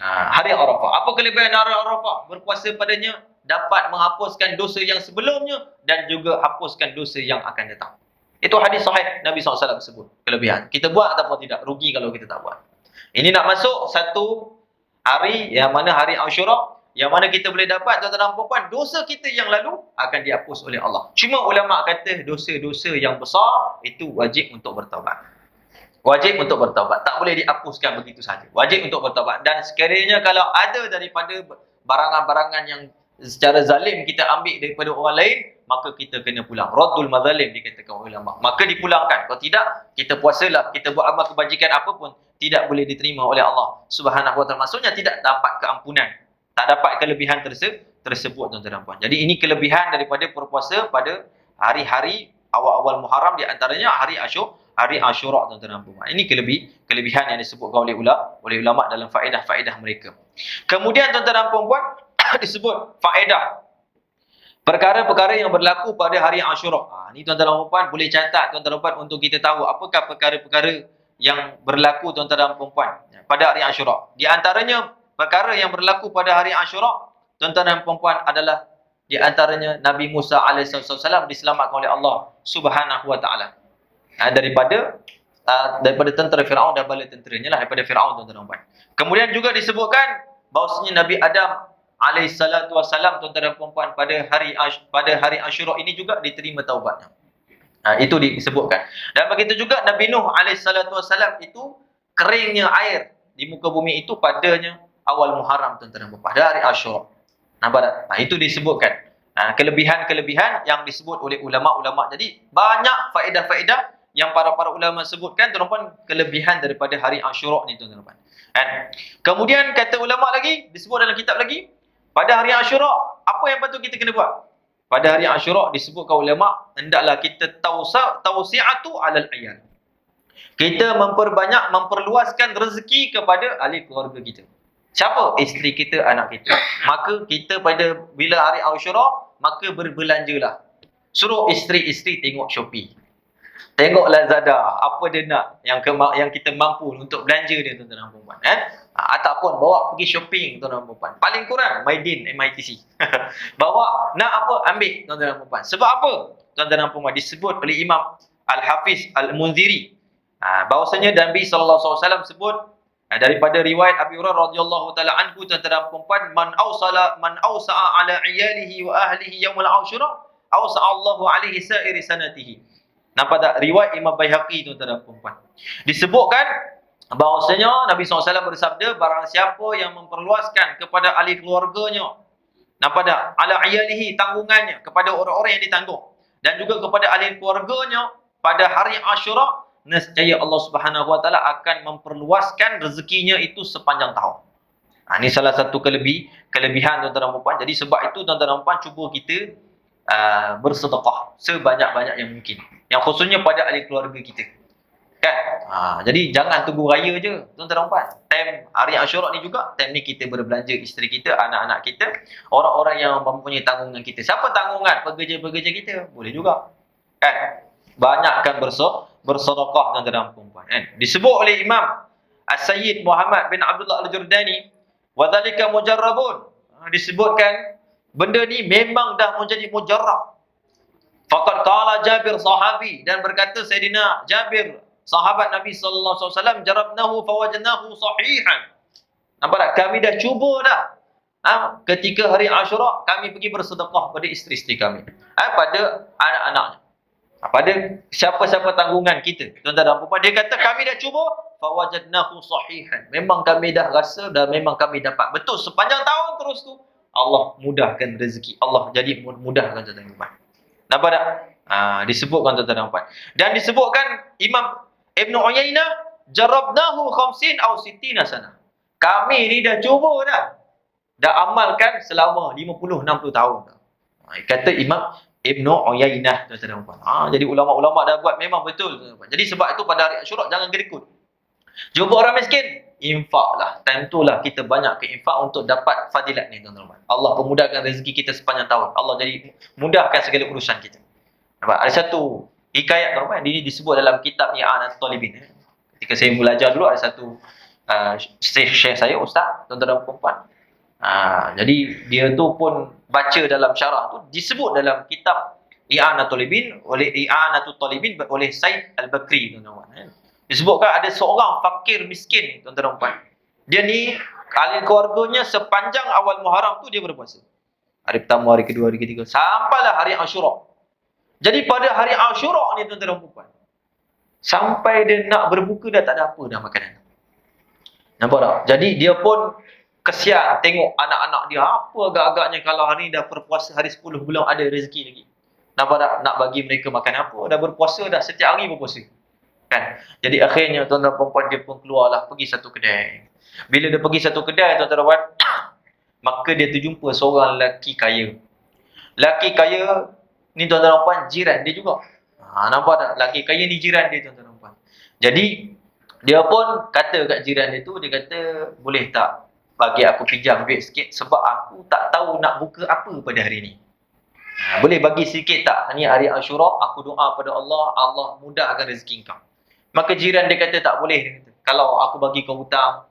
hari Arafah. Apa kelebihan hari Arafah? Berpuasa padanya dapat menghapuskan dosa yang sebelumnya dan juga hapuskan dosa yang akan datang. Itu hadis sahih Nabi SAW sebut kelebihan. Kita buat ataupun tidak, rugi kalau kita tak buat. Ini nak masuk satu hari yang mana hari Ashura, yang mana kita boleh dapat tuan-tuan dan puan, dosa kita yang lalu akan dihapus oleh Allah. Cuma ulama kata dosa-dosa yang besar itu wajib untuk bertaubat. Wajib untuk bertaubat. Tak boleh dihapuskan begitu saja. Wajib untuk bertaubat. Dan sekiranya kalau ada daripada barangan-barangan yang secara zalim kita ambil daripada orang lain, maka kita kena pulang. Raddul mazalim dikatakan ulama. Maka dipulangkan. Kalau tidak, kita puasalah, kita buat amal kebajikan apa pun tidak boleh diterima oleh Allah Subhanahu wa taala. Maksudnya tidak dapat keampunan, tak dapat kelebihan tersebut tuan-tuan dan puan. Jadi ini kelebihan daripada berpuasa pada hari-hari awal-awal Muharram, di antaranya hari Asyura tuan-tuan dan puan. Ini kelebihan yang disebutkan oleh ulama dalam faedah-faedah mereka. Kemudian tuan-tuan dan puan disebut faedah perkara-perkara yang berlaku pada hari Asyura. Ni tuan-tuan dan puan boleh catat tuan-tuan dan puan untuk kita tahu apakah perkara-perkara yang berlaku tuan-tuan dan puan pada hari Asyura. Di antaranya perkara yang berlaku pada hari Asyura tuan-tuan dan puan adalah di antaranya Nabi Musa alaihissalam diselamatkan oleh Allah Subhanahu wa taala daripada tentera Firaun dan bala tenteranya lah, daripada Firaun tuan-tuan dan puan. Kemudian juga disebutkan bahawasanya Nabi Adam alaihissalatu wassalam tuan-tuan dan puan pada hari Asyura ini juga diterima taubatnya. Itu disebutkan. Dan begitu juga Nabi Nuh alaihissalatu wassalam itu keringnya air di muka bumi itu padanya awal Muharram tuan-tuan dan puan, pada hari Asyura. Nampak tak? Itu disebutkan. Kelebihan-kelebihan yang disebut oleh ulama-ulama. Jadi banyak faedah-faedah yang para ulama sebutkan tuan-tuan, kelebihan daripada hari Asyura ni tuan-tuan. Kemudian kata ulama lagi, disebut dalam kitab lagi, pada hari Asyura apa yang patut kita kena buat? Pada hari Asyura disebutkan ulama, hendaklah kita tausi'atu 'alal ayal. Kita memperluaskan rezeki kepada ahli keluarga kita. Siapa? Isteri kita, anak kita. Maka kita pada bila hari Asyura, maka berbelanjalah. Suruh isteri-isteri tengok Shopee, tengok Lazada, apa dia nak yang kita mampu untuk belanja dia tuan-tuan dan puan. Ataupun bawa pergi shopping tuan-tuan dan puan. Paling kurang Maidin MITC. Bawa nak apa, ambil tuan-tuan dan puan. Sebab apa? Tuan-tuan dan puan, disebut oleh Imam Al-Hafiz Al-Munziri bahawasanya Nabi sallallahu alaihi wasallam sebut daripada riwayat Abi Hurairah radhiyallahu taala anhu tuan-tuan dan puan, man awsa'a ala iyalihi wa ahlihi yaumul Asyura awsa'a Allahu alaihi sa'iri sanatihi. Nampak tak? Riwayat Imam Baihaqi tuan-tuan dan puan. Disebutkan bahawasanya Nabi SAW bersabda, barang siapa yang memperluaskan kepada ahli keluarganya, nampak tak? Ala iyalihi, tanggungannya kepada orang-orang yang ditanggung, dan juga kepada ahli keluarganya pada hari Asyura, nescaya Allah Subhanahu wa taala akan memperluaskan rezekinya itu sepanjang tahun. Ini salah satu kelebihan tuan-tuan dan puan. Jadi sebab itu tuan-tuan dan puan, cuba kita bersedekah sebanyak-banyak yang mungkin, yang khususnya pada ahli keluarga kita, kan? Jadi jangan tunggu raya je tuan-tuan dan puan. Time hari Asyura ni juga, time ni kita berbelanja isteri kita, anak-anak kita, orang-orang yang mempunyai tanggungan kita. Siapa tanggungan? Pekerja-pekerja kita, boleh juga, kan? Banyakkan bersedekah tuan-tuan dan puan, kan? Disebut oleh Imam As-Sayyid Muhammad bin Abdullah Al-Jurdani, wa dzalika mujarrabun. Disebutkan benda ni memang dah menjadi mujarrab. Faqad qala Jabir sahabi, dan berkata Sayyidina Jabir sahabat Nabi sallallahu alaihi wasallam, jarabnahu fawajadnahu sahihan. Nampak tak? Kami dah cuba dah. Ketika hari Asyura kami pergi bersedekah pada isteri-isteri kami, pada anak-anaknya, pada siapa-siapa tanggungan kita tuan-tuan dan puan. Dia kata kami dah cuba, fawajadnahu sahihan. Memang kami dah rasa dan memang kami dapat betul sepanjang tahun terus tu Allah mudahkan rezeki. Allah jadi mudahkan tuan-tuan dan puan. Nampak tak? Disebutkan tuan-tuan dan puan. Dan disebutkan Imam Ibn Uyainah, jarabnahu 50 aw 60 sana. Kami ni dah cuba dah amalkan selama 50-60 tahun. Kata Imam Ibn Uyainah tuan-tuan dan puan. Jadi ulama-ulama dah buat memang betul tuan-tuan dan puan. Jadi sebab itu pada hari Asyura jangan gerikut. Jumpa orang miskin, infaklah. Time tu lah kita banyak ke infak untuk dapat fadilat ni tuan-tuan dan puan. Allah pemudahkan rezeki kita sepanjang tahun. Allah jadi mudahkan segala urusan kita. Nampak? Ada satu hikayat tuan-tuan, ini disebut dalam kitab I'anatul Talibin. Ketika saya belajar dulu, ada satu syekh saya, ustaz, tuan-tuan dan puan. Jadi dia tu pun baca dalam syarah tu, disebut dalam kitab I'anatul Talibin oleh Said Al-Bakri tuan-tuan. Disebutkan ada seorang fakir miskin tuan-tuan dan puan. Dia ni ahli keluarganya sepanjang awal Muharram tu dia berpuasa. Hari pertama, hari kedua, hari ketiga, sampailah hari Asyura. Jadi pada hari Asyura ni tuan-tuan dan puan, sampai dia nak berbuka dah tak ada apa dah makanan. Nampak tak? Jadi dia pun kesian tengok anak-anak dia, apa agak-agaknya kalau hari ni dah berpuasa hari 10 belum ada rezeki lagi. Nampak tak? Nak bagi mereka makan apa? Dah berpuasa dah, setiap hari berpuasa. Kan? Jadi akhirnya tuan-tuan dan puan, dia pun keluarlah pergi satu kedai. Bila dia pergi satu kedai tuan-tuan dan puan, maka dia terjumpa seorang lelaki kaya. Lelaki kaya ni tuan-tuan dan puan, jiran dia juga. Nampak tak? Lelaki kaya ni jiran dia tuan-tuan dan puan. Jadi dia pun kata kat jiran dia tu, dia kata, boleh tak bagi aku pinjam duit sikit sebab aku tak tahu nak buka apa pada hari ni. Boleh bagi sikit tak? Ni hari Ashura, aku doa pada Allah, Allah mudahkan rezeki kau. Maka jiran dia kata tak boleh. Dia kata, kalau aku bagi kau hutang,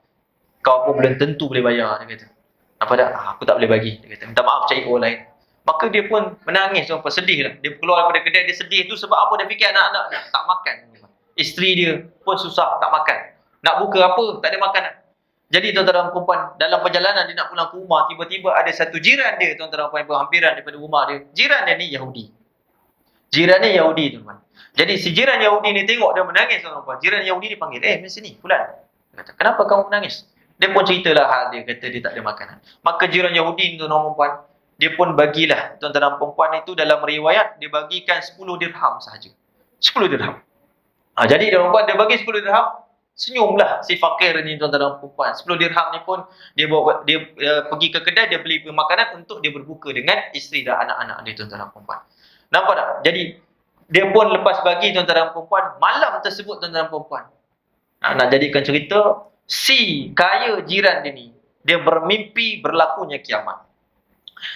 kau pun belum tentu boleh bayar. Dia kata, apa tak? Aku tak boleh bagi. Dia kata, minta maaf, cari orang lain. Maka dia pun menangis, sedih lah. Dia keluar daripada kedai, dia sedih tu sebab apa? Dia fikir anak-anak dia tak makan. Isteri dia pun susah, tak makan. Nak buka apa? Tak ada makanan. Jadi tuan-tuan dan puan, dalam perjalanan dia nak pulang ke rumah, tiba-tiba ada satu jiran dia, tuan-tuan dan puan, berhampiran daripada rumah dia. Jiran dia ni Yahudi. Jiran dia Yahudi, tuan-tuan. Jadi si jiran Yahudi ni tengok dia menangis, tuan-tuan dan puan. Jiran Yahudi ni panggil, mari sini, Fulan. Dia kata, kenapa kamu menangis? Dia pun ceritalah hal dia, kata dia tak ada makanan. Maka jiran Yahudi ni, tuan-tuan dan puan, dia pun bagilah, tuan-tuan dan puan itu dalam riwayat, dia bagikan 10 dirham sahaja. 10 dirham. Jadi tuan-tuan dan puan, dia bagi 10 dirham, senyumlah si fakir ni tuan-tuan dan puan. 10 dirham ni pun dia bawa, dia pergi ke kedai, dia beli makanan untuk dia berbuka dengan isteri dan anak-anak dia tuan-tuan dan puan. Nampak tak? Jadi dia pun lepas bagi tuan-tuan dan puan, malam tersebut tuan-tuan dan puan. Nak jadikan cerita, si kaya jiran dia ni, dia bermimpi berlakunya kiamat.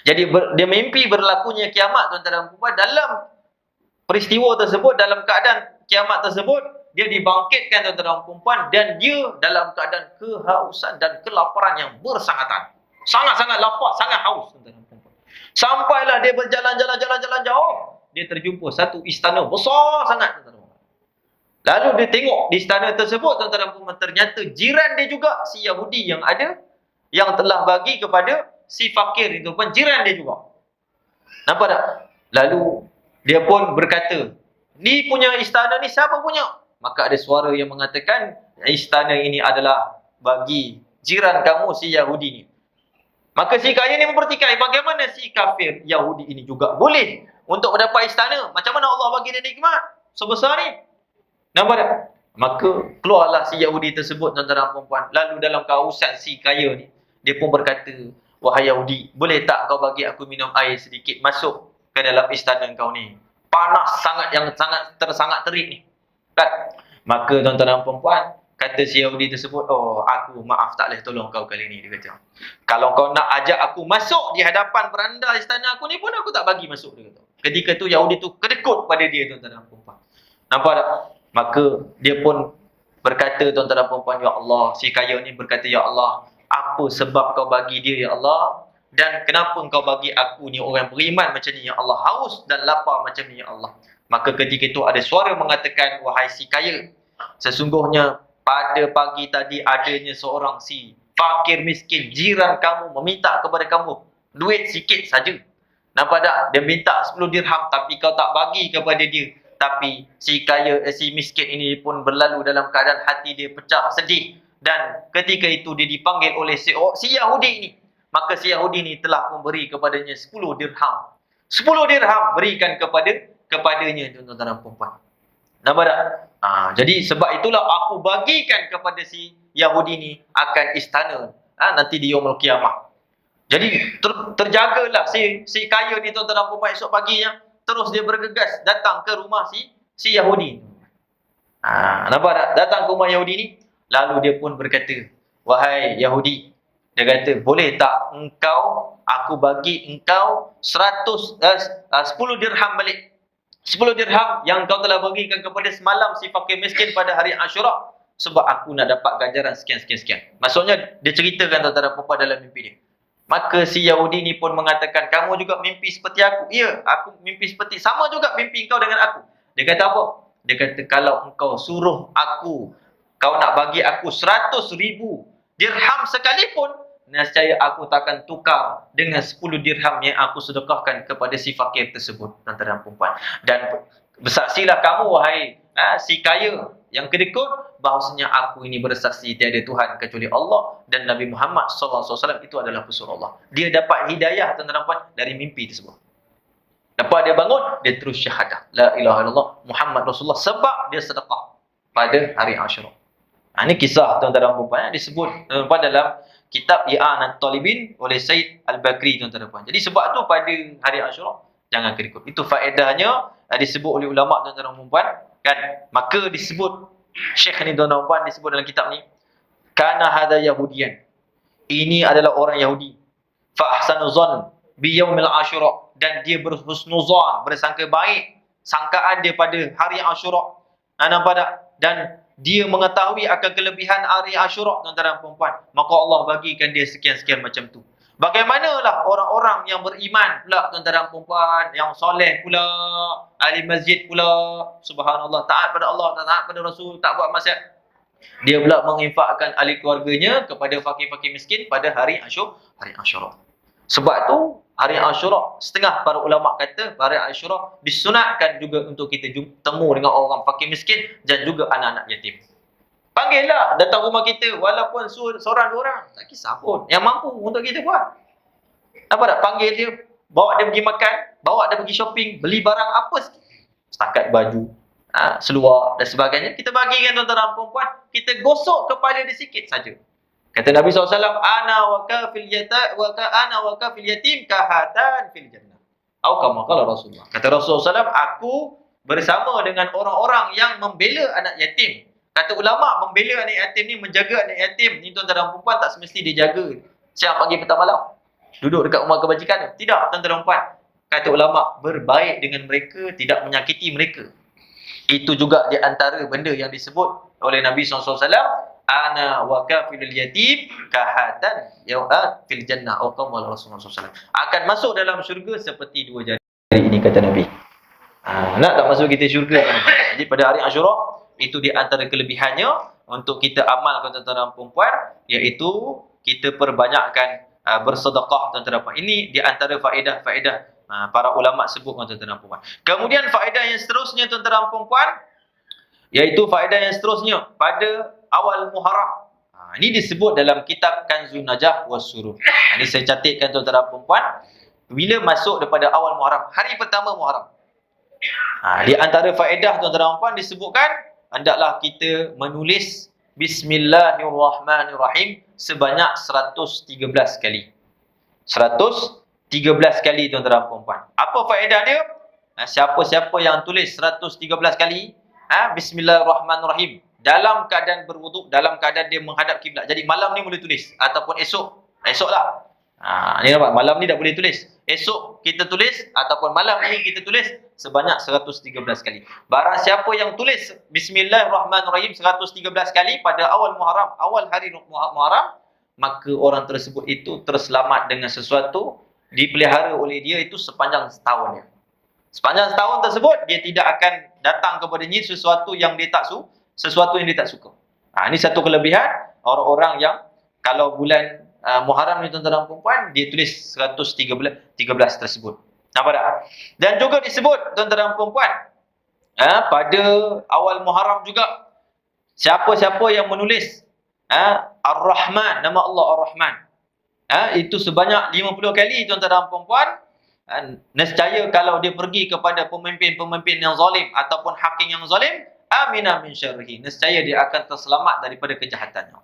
Jadi dia mimpi berlakunya kiamat tuan-tuan dan puan. Dalam peristiwa tersebut, dalam keadaan kiamat tersebut, dia dibangkitkan tuan-tuan dan puan, dan dia dalam keadaan kehausan dan kelaparan yang bersangatan. Sangat-sangat lapar, sangat haus tuan-tuan dan puan. Sampailah dia berjalan-jalan jauh, dia terjumpa satu istana besar sangat tuan-tuan dan puan. Lalu dia tengok di istana tersebut tuan-tuan dan puan, ternyata jiran dia juga si Yahudi yang ada, yang telah bagi kepada si fakir itu pun jiran dia juga. Nampak tak? Lalu dia pun berkata, ni punya istana ni siapa punya? Maka ada suara yang mengatakan, istana ini adalah bagi jiran kamu si Yahudi ni. Maka si kaya ni mempertikai, bagaimana si kafir Yahudi ini juga boleh untuk mendapat istana? Macam mana Allah bagi dia nikmat sebesar ni? Nampak tak? Maka keluarlah si Yahudi tersebut tuan-tuan dan puan. Lalu dalam kehausan si kaya ni, dia pun berkata, wahai Yahudi, boleh tak kau bagi aku minum air sedikit masuk ke dalam istana kau ni? Panas sangat, yang sangat terik ni. Kan? Maka tuan-tuan dan puan, kata si Yahudi tersebut, aku maaf tak boleh tolong kau kali ni. Dia kata, kalau kau nak ajak aku masuk di hadapan beranda istana aku ni pun aku tak bagi masuk. Dia kata. Ketika tu Yahudi tu kedekut pada dia tuan-tuan dan puan. Nampak tak? Maka dia pun berkata tuan-tuan dan puan, ya Allah, si kaya ni berkata, ya Allah, apa sebab kau bagi dia ya Allah? Dan kenapa kau bagi aku ni orang beriman macam ni ya Allah, haus dan lapar macam ni ya Allah? Maka ketika itu ada suara mengatakan, wahai si kaya, sesungguhnya pada pagi tadi adanya seorang si fakir miskin jiran kamu meminta kepada kamu duit sikit saja. Nampak tak? Dia minta 10 dirham tapi kau tak bagi kepada dia. Tapi si kaya, si miskin ini pun berlalu dalam keadaan hati dia pecah, sedih. Dan ketika itu dia dipanggil oleh si Yahudi ini. Maka si Yahudi ini telah memberi kepadanya 10 dirham. 10 dirham berikan kepadanya tuan-tuan dan puan. Nampak tak? Jadi sebab itulah aku bagikan kepada si Yahudi ni akan istana nanti di yaumul qiyamah. Jadi terjagalah si kaya ni tuan-tuan dan puan esok paginya, terus dia bergegas datang ke rumah si Yahudi. Nampak tak? Datang ke rumah Yahudi ni, lalu dia pun berkata, wahai Yahudi, dia kata, boleh tak aku bagi engkau 10 dirham balik. 10 dirham yang kau telah bagikan kepada semalam si fakir miskin pada hari Ashura, sebab aku nak dapat ganjaran sekian. Maksudnya dia ceritakan tuan-tuan dan puan dalam mimpi dia. Maka si Yahudi ni pun mengatakan, kamu juga mimpi seperti aku? Ya, aku mimpi seperti, sama juga mimpi kau dengan aku. Dia kata apa? Dia kata, kalau engkau suruh aku, kau nak bagi aku 100,000 dirham sekalipun, nescaya aku takkan tukar dengan 10 dirham yang aku sedekahkan kepada si fakir tersebut, tuan-tuan dan puan. Dan bersaksilah kamu wahai si kaya yang kedekut, bahawasanya aku ini bersaksi tiada Tuhan kecuali Allah dan Nabi Muhammad SAW itu adalah pesuruh Allah. Dia dapat hidayah tuan-tuan dan puan dari mimpi tersebut. Lepas dia bangun, dia terus syahadah la ilaha illallah Muhammad Rasulullah, sebab dia sedekah pada hari Ashura. Ini kisah tuan-tuan dan puan yang disebut dalam kitab I'anat Talibin oleh Said Al-Bakri, tuan-tuan dan puan. Jadi sebab tu pada hari Ashura jangan kerikut. Itu faedahnya disebut oleh ulama, tuan-tuan dan puan, kan. Maka disebut Syekh ni, tuan-tuan dan puan, disebut dalam kitab ni, kana hadha yahudiyan. Ini adalah orang Yahudi. Fa ahsanu zan bi yaumil Ashura, dan dia berhusnuzan, bersangka baik sangkaan dia pada hari Ashura. Nampak tak? Dan dia mengetahui akan kelebihan hari Ashura, tuan-tuan dan puan-puan, maka Allah bagikan dia sekian-sekian macam tu. Bagaimanalah orang-orang yang beriman pula, tuan-tuan dan puan-puan, yang soleh pula, ahli masjid pula, subhanallah, taat pada Allah, taat pada Rasul, tak buat maksiat. Dia pula menginfakkan ahli keluarganya kepada fakir-fakir miskin pada hari Ashura. Sebab tu hari Ashura, setengah para ulama kata hari Ashura disunatkan juga untuk kita temu dengan orang fakir miskin dan juga anak-anak yatim. Panggillah, datang rumah kita, walaupun seorang dua orang, tak kisah pun, yang mampu untuk kita buat. Apa tak? Panggil dia, bawa dia pergi makan, bawa dia pergi shopping, beli barang apa sikit, setakat baju, seluar dan sebagainya, kita bagikan, tuan-tuan dan puan-puan, kita gosok kepala dia sikit saja. Kata Nabi SAW, ana wa kafil yatim kahatan fil jannah. Atau kama qala Rasulullah. Kata Rasulullah SAW, aku bersama dengan orang-orang yang membela anak yatim. Kata ulama, membela anak yatim ni, menjaga anak yatim ni, tuan-tuan dan puan, tak semesti dia jaga siang, pagi, petang, malam, duduk dekat rumah kebajikan. Tidak, tuan-tuan dan puan. Kata ulama, berbaik dengan mereka, tidak menyakiti mereka. Itu juga di antara benda yang disebut oleh Nabi SAW, ana wa kafilul yatim kahatan fil jannah, atau qala Rasulullah SAW, akan masuk dalam syurga seperti dua jari ini, kata Nabi. Nak tak masuk kita syurga? Jadi pada hari Ashura itu di antara kelebihannya untuk kita amalkan, tuan-tuan dan puan-puan, iaitu kita perbanyakkan bersedekah, tuan-tuan dan puan. Ini di antara faedah-faedah para ulama sebut, tuan-tuan dan puan. Kemudian faedah yang seterusnya, tuan-tuan dan puan, iaitu faedah yang seterusnya pada awal Muharram. Ini disebut dalam kitab Kanzun Najah was Surur. Ini saya catatkan, tuan-tuan dan puan, bila masuk daripada awal Muharram, hari pertama Muharram. Di antara faedah, tuan-tuan dan puan, disebutkan hendaklah kita menulis Bismillahirrahmanirrahim sebanyak 113 kali. 113 kali, tuan-tuan dan puan. Apa faedah dia? Siapa-siapa yang tulis 113 kali Bismillahirrahmanirrahim dalam keadaan berwuduk, dalam keadaan dia menghadap kiblat. Jadi malam ni boleh tulis, ataupun esoklah. Ni nampak, malam ni tak boleh tulis. Esok kita tulis, ataupun malam ni kita tulis sebanyak 113 kali. Barang siapa yang tulis Bismillahirrahmanirrahim 113 kali pada awal Muharram, awal hari Muharram, maka orang tersebut itu terselamat dengan sesuatu, dipelihara oleh dia itu sepanjang setahunnya. Sepanjang setahun tersebut, dia tidak akan datang kepadanya sesuatu yang dia tak suka. Ini satu kelebihan orang-orang yang kalau bulan Muharram ni, tuan-tuan dan puan, dia tulis 113 tersebut. Nampak tak? Dan juga disebut, tuan-tuan dan puan, pada awal Muharram juga, siapa-siapa yang menulis Ar-Rahman, nama Allah Ar-Rahman, itu sebanyak 50 kali, tuan-tuan dan puan, nescaya kalau dia pergi kepada pemimpin-pemimpin yang zalim ataupun hakim yang zalim, amina min syarrihi, nescaya dia akan terselamat daripada kejahatannya.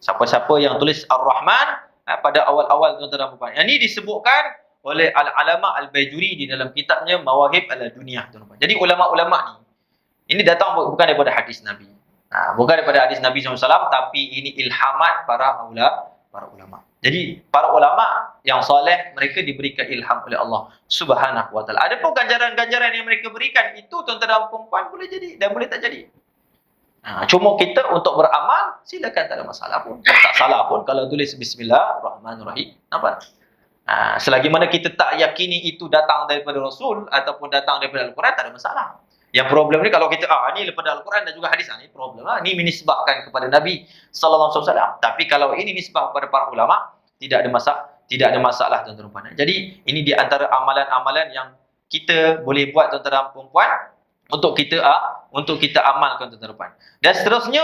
Siapa-siapa yang tulis Ar-Rahman pada awal-awal, tuan-tuan dan puan. Yang ini disebutkan oleh Al-Alama Al-Baijuri di dalam kitabnya Mawahib Al-Dunia, tuan-tuan. Jadi ulama-ulama ni, ini datang bukan daripada hadis Nabi. Bukan daripada hadis Nabi SAW, tapi ini ilhamat para ulama. Jadi para ulama yang soleh, mereka diberikan ilham oleh Allah Subhanahu wa taala. Adapun ganjaran-ganjaran yang mereka berikan itu, tuan-tuan dan puan, boleh jadi dan boleh tak jadi. Cuma kita untuk beramal, silakan, tak ada masalah pun. Tak salah pun kalau tulis Bismillahirrahmanirrahim. Nampak? Selagi mana kita tak yakini itu datang daripada Rasul ataupun datang daripada Al-Quran, tak ada masalah. Yang problem ni kalau kita ni daripada Al-Quran dan juga hadis, ni problem lah. Ni menisbahkan kepada Nabi sallallahu alaihi wasallam. Tapi kalau ini nisbah kepada para ulama, tidak ada masalah, tuan-tuan dan puan. Jadi ini di antara amalan-amalan yang kita boleh buat, tuan-tuan dan puan, untuk kita amalkan, tuan-tuan dan puan. Dan seterusnya,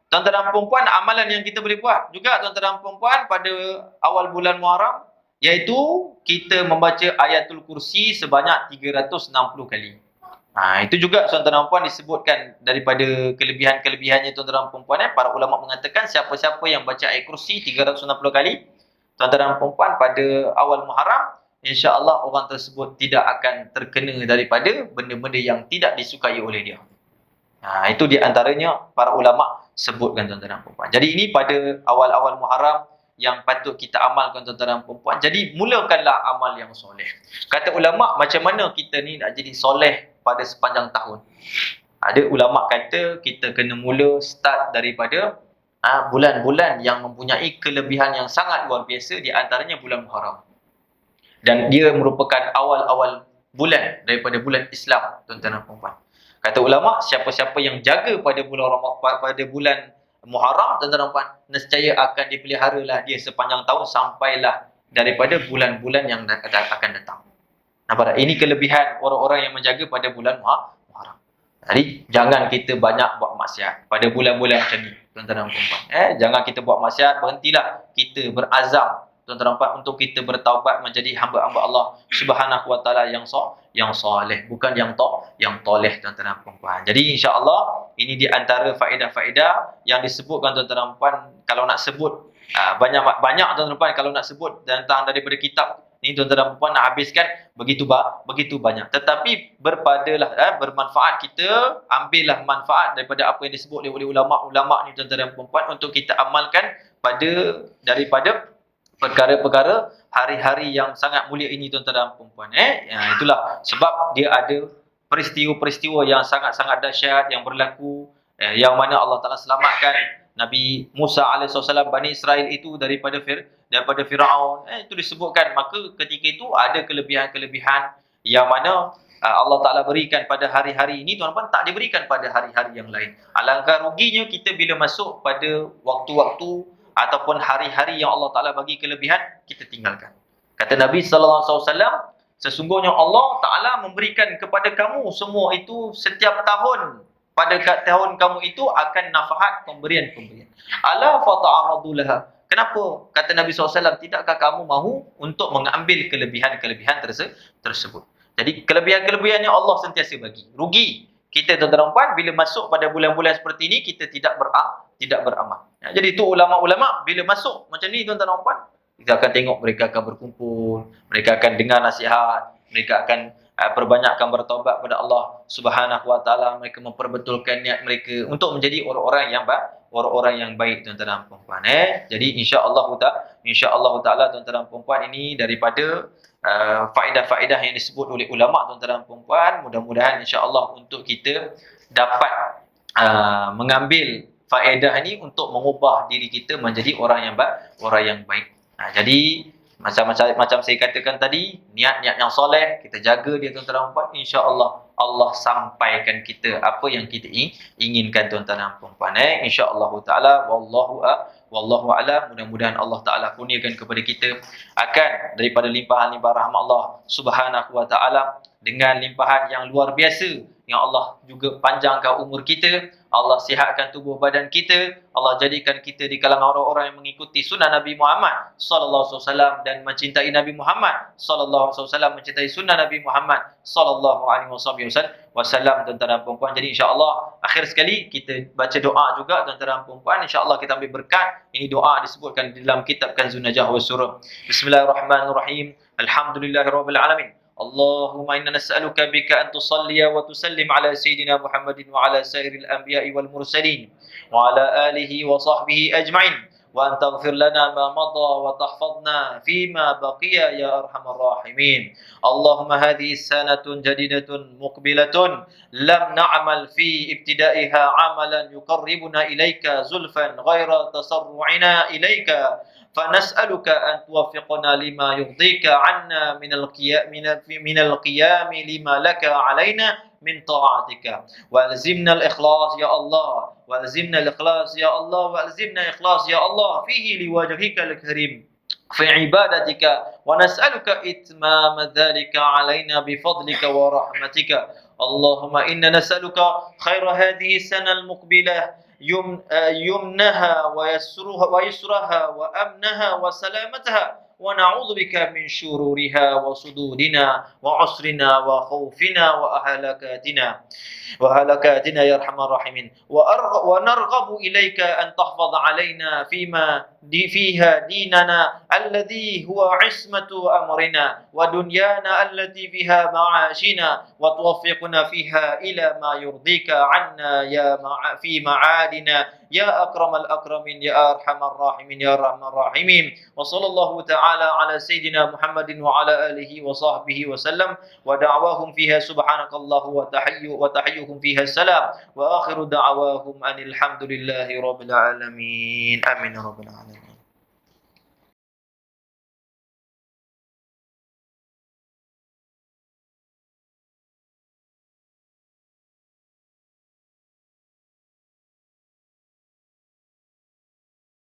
tuan-tuan dan puan, amalan yang kita boleh buat juga, tuan-tuan dan puan, pada awal bulan Muharram, iaitu kita membaca Ayatul Kursi sebanyak 360 kali. Itu juga tuan-tuan dan puan disebutkan daripada kelebihan-kelebihannya tuan-tuan dan puan. Para ulama mengatakan siapa-siapa yang baca ayat kursi 360 kali, tuan-tuan dan puan, pada awal Muharram, insya-Allah orang tersebut tidak akan terkena daripada benda-benda yang tidak disukai oleh dia. Itu di antaranya para ulama sebutkan tuan-tuan dan puan. Jadi ini pada awal-awal Muharram yang patut kita amalkan tuan-tuan dan puan. Jadi mulakanlah amal yang soleh. Kata ulama, macam mana kita ni nak jadi soleh pada sepanjang tahun? Ada ulama kata kita kena mula start daripada bulan-bulan yang mempunyai kelebihan yang sangat luar biasa, di antaranya bulan Muharram. Dan dia merupakan awal-awal bulan daripada bulan Islam, tuan-tuan dan puan. Kata ulama, siapa-siapa yang jaga pada bulan Muharram, tuan-tuan dan puan, nescaya akan dipeliharalah dia sepanjang tahun sampailah daripada bulan-bulan yang akan datang. Nampak tak? Ini kelebihan orang-orang yang menjaga pada bulan Muharram. Jadi jangan kita banyak buat maksiat pada bulan-bulan macam ni, tuan-tuan dan puan. Jangan kita buat maksiat, berhentilah kita berazam, tuan-tuan dan puan, untuk kita bertaubat menjadi hamba-hamba Allah Subhanahu wa taala yang soleh, bukan yang toleh, tuan-tuan dan puan. Jadi insya-Allah ini di antara faedah-faedah yang disebutkan, tuan-tuan dan puan. Kalau nak sebut banyak tuan-tuan dan puan, kalau nak sebut tentang daripada kitab ni, tuan-tuan dan puan, nak habiskan begitu banyak. Tetapi bermanfaat, kita ambillah manfaat daripada apa yang disebut oleh ulama-ulama ni, tuan-tuan dan puan, untuk kita amalkan daripada perkara-perkara hari-hari yang sangat mulia ini, tuan-tuan dan puan. Itulah sebab dia ada peristiwa-peristiwa yang sangat-sangat dahsyat yang berlaku, yang mana Allah Taala selamatkan Nabi Musa alaihissalam, Bani Israel itu daripada Firaun. Itu disebutkan. Maka ketika itu ada kelebihan-kelebihan yang mana Allah Ta'ala berikan pada hari-hari ini, tuan-tuan, tak diberikan pada hari-hari yang lain. Alangkah ruginya kita bila masuk pada waktu-waktu ataupun hari-hari yang Allah Ta'ala bagi kelebihan, kita tinggalkan. Kata Nabi SAW, sesungguhnya Allah Ta'ala memberikan kepada kamu semua itu setiap tahun. Pada tahun kamu itu akan nafahat pemberian-pemberian. Ala fata'aradulaha. Kenapa? Kata Nabi SAW, tidakkah kamu mahu untuk mengambil kelebihan-kelebihan tersebut? Jadi kelebihan-kelebihannya Allah sentiasa bagi. Rugi kita, tuan-tuan dan puan, bila masuk pada bulan-bulan seperti ini kita tidak beramal. Jadi itu ulama-ulama bila masuk macam ni, tuan-tuan dan puan, kita akan tengok mereka akan berkumpul, mereka akan dengar nasihat, mereka akan perbanyakkan bertaubat kepada Allah Subhanahu wa taala, mereka memperbetulkan niat mereka untuk menjadi orang-orang yang baik, tuan-tuan dan puan. Jadi insya-Allah taala, tuan-tuan dan puan, ini daripada faedah-faedah yang disebut oleh ulama, tuan-tuan dan puan. Mudah-mudahan insya-Allah untuk kita dapat mengambil faedah ini untuk mengubah diri kita menjadi orang yang baik. Jadi macam saya katakan tadi, niat-niat yang soleh kita jaga dia, tuan-tuan dan puan, insya-Allah Allah sampaikan kita apa yang kita inginkan, tuan-tuan dan puan. Insya-Allah taala, wallahu a'lam. Mudah-mudahan Allah Taala kurniakan kepada kita akan daripada limpahan-limpahan rahmat Allah Subhanahu wa taala, dengan limpahan yang luar biasa, yang Allah juga panjangkan umur kita, Allah sihatkan tubuh badan kita, Allah jadikan kita di kalangan orang-orang yang mengikuti sunnah Nabi Muhammad sallallahu alaihi wasallam dan mencintai Nabi Muhammad sallallahu alaihi wasallam, mencintai sunnah Nabi Muhammad sallallahu alaihi wasallam, tuan-tuan dan puan. Jadi insya-Allah akhir sekali kita baca doa juga, tuan-tuan dan puan. Insya-Allah kita ambil berkat. Ini doa disebutkan di dalam kitab Kanzun Najah wa Surah. Bismillahirrahmanirrahim. Alhamdulillahirabbil alamin. Allahumma inna nas'aluka bika an tusalliya wa tusallim ala sayyidina Muhammadin wa ala sairil anbiya'i wal mursalin wa ala alihi wa sahbihi ajma'in wa an taghfir lana ma madha wa tahfazna fima baqiya ya arhamar rahimin. Allahumma hadhihi sanatun jadidatun muqbilatun lam na'mal fi ibtida'iha 'amalan yuqarribuna ilaika zulfan ghaira tasarru'ina ilaika, فنسألك أن توفقنا لما يرضيك عنا من القيام لما لك علينا من طاعتك، والزمنا الإخلاص يا الله، والزمنا الإخلاص يا الله، والزمنا إخلاص يا الله فيه لوجهك الكريم في عبادتك، ونسألك إتمام ذلك علينا بفضلك ورحمتك. اللهم إنا نسألك خير هذه السنة المقبلة، يمنها ويسرها وأمنها وسلامتها، ونعوذ بك من شرورها وصدورنا وعسرنا وخوفنا وهلكاتنا يا أرحم الراحمين ونرغب إليك أن تحفظ علينا فيها ديننا الذي هو عصمة أمرنا ودنيانا التي فيها معاشنا وتوفقنا فيها إلى ما يرضيك عنا في معادنا يا أكرم الأكرمين يا أرحم الراحمين يا أرحم الراحمين وصلى الله تعالى على سيدنا محمد وعلى آله وصحبه وسلم ودعواهم فيها سبحانك الله وتحيهم فيها السلام وآخر دعواهم أن الحمد لله رب العالمين آمين يا رب العالمين.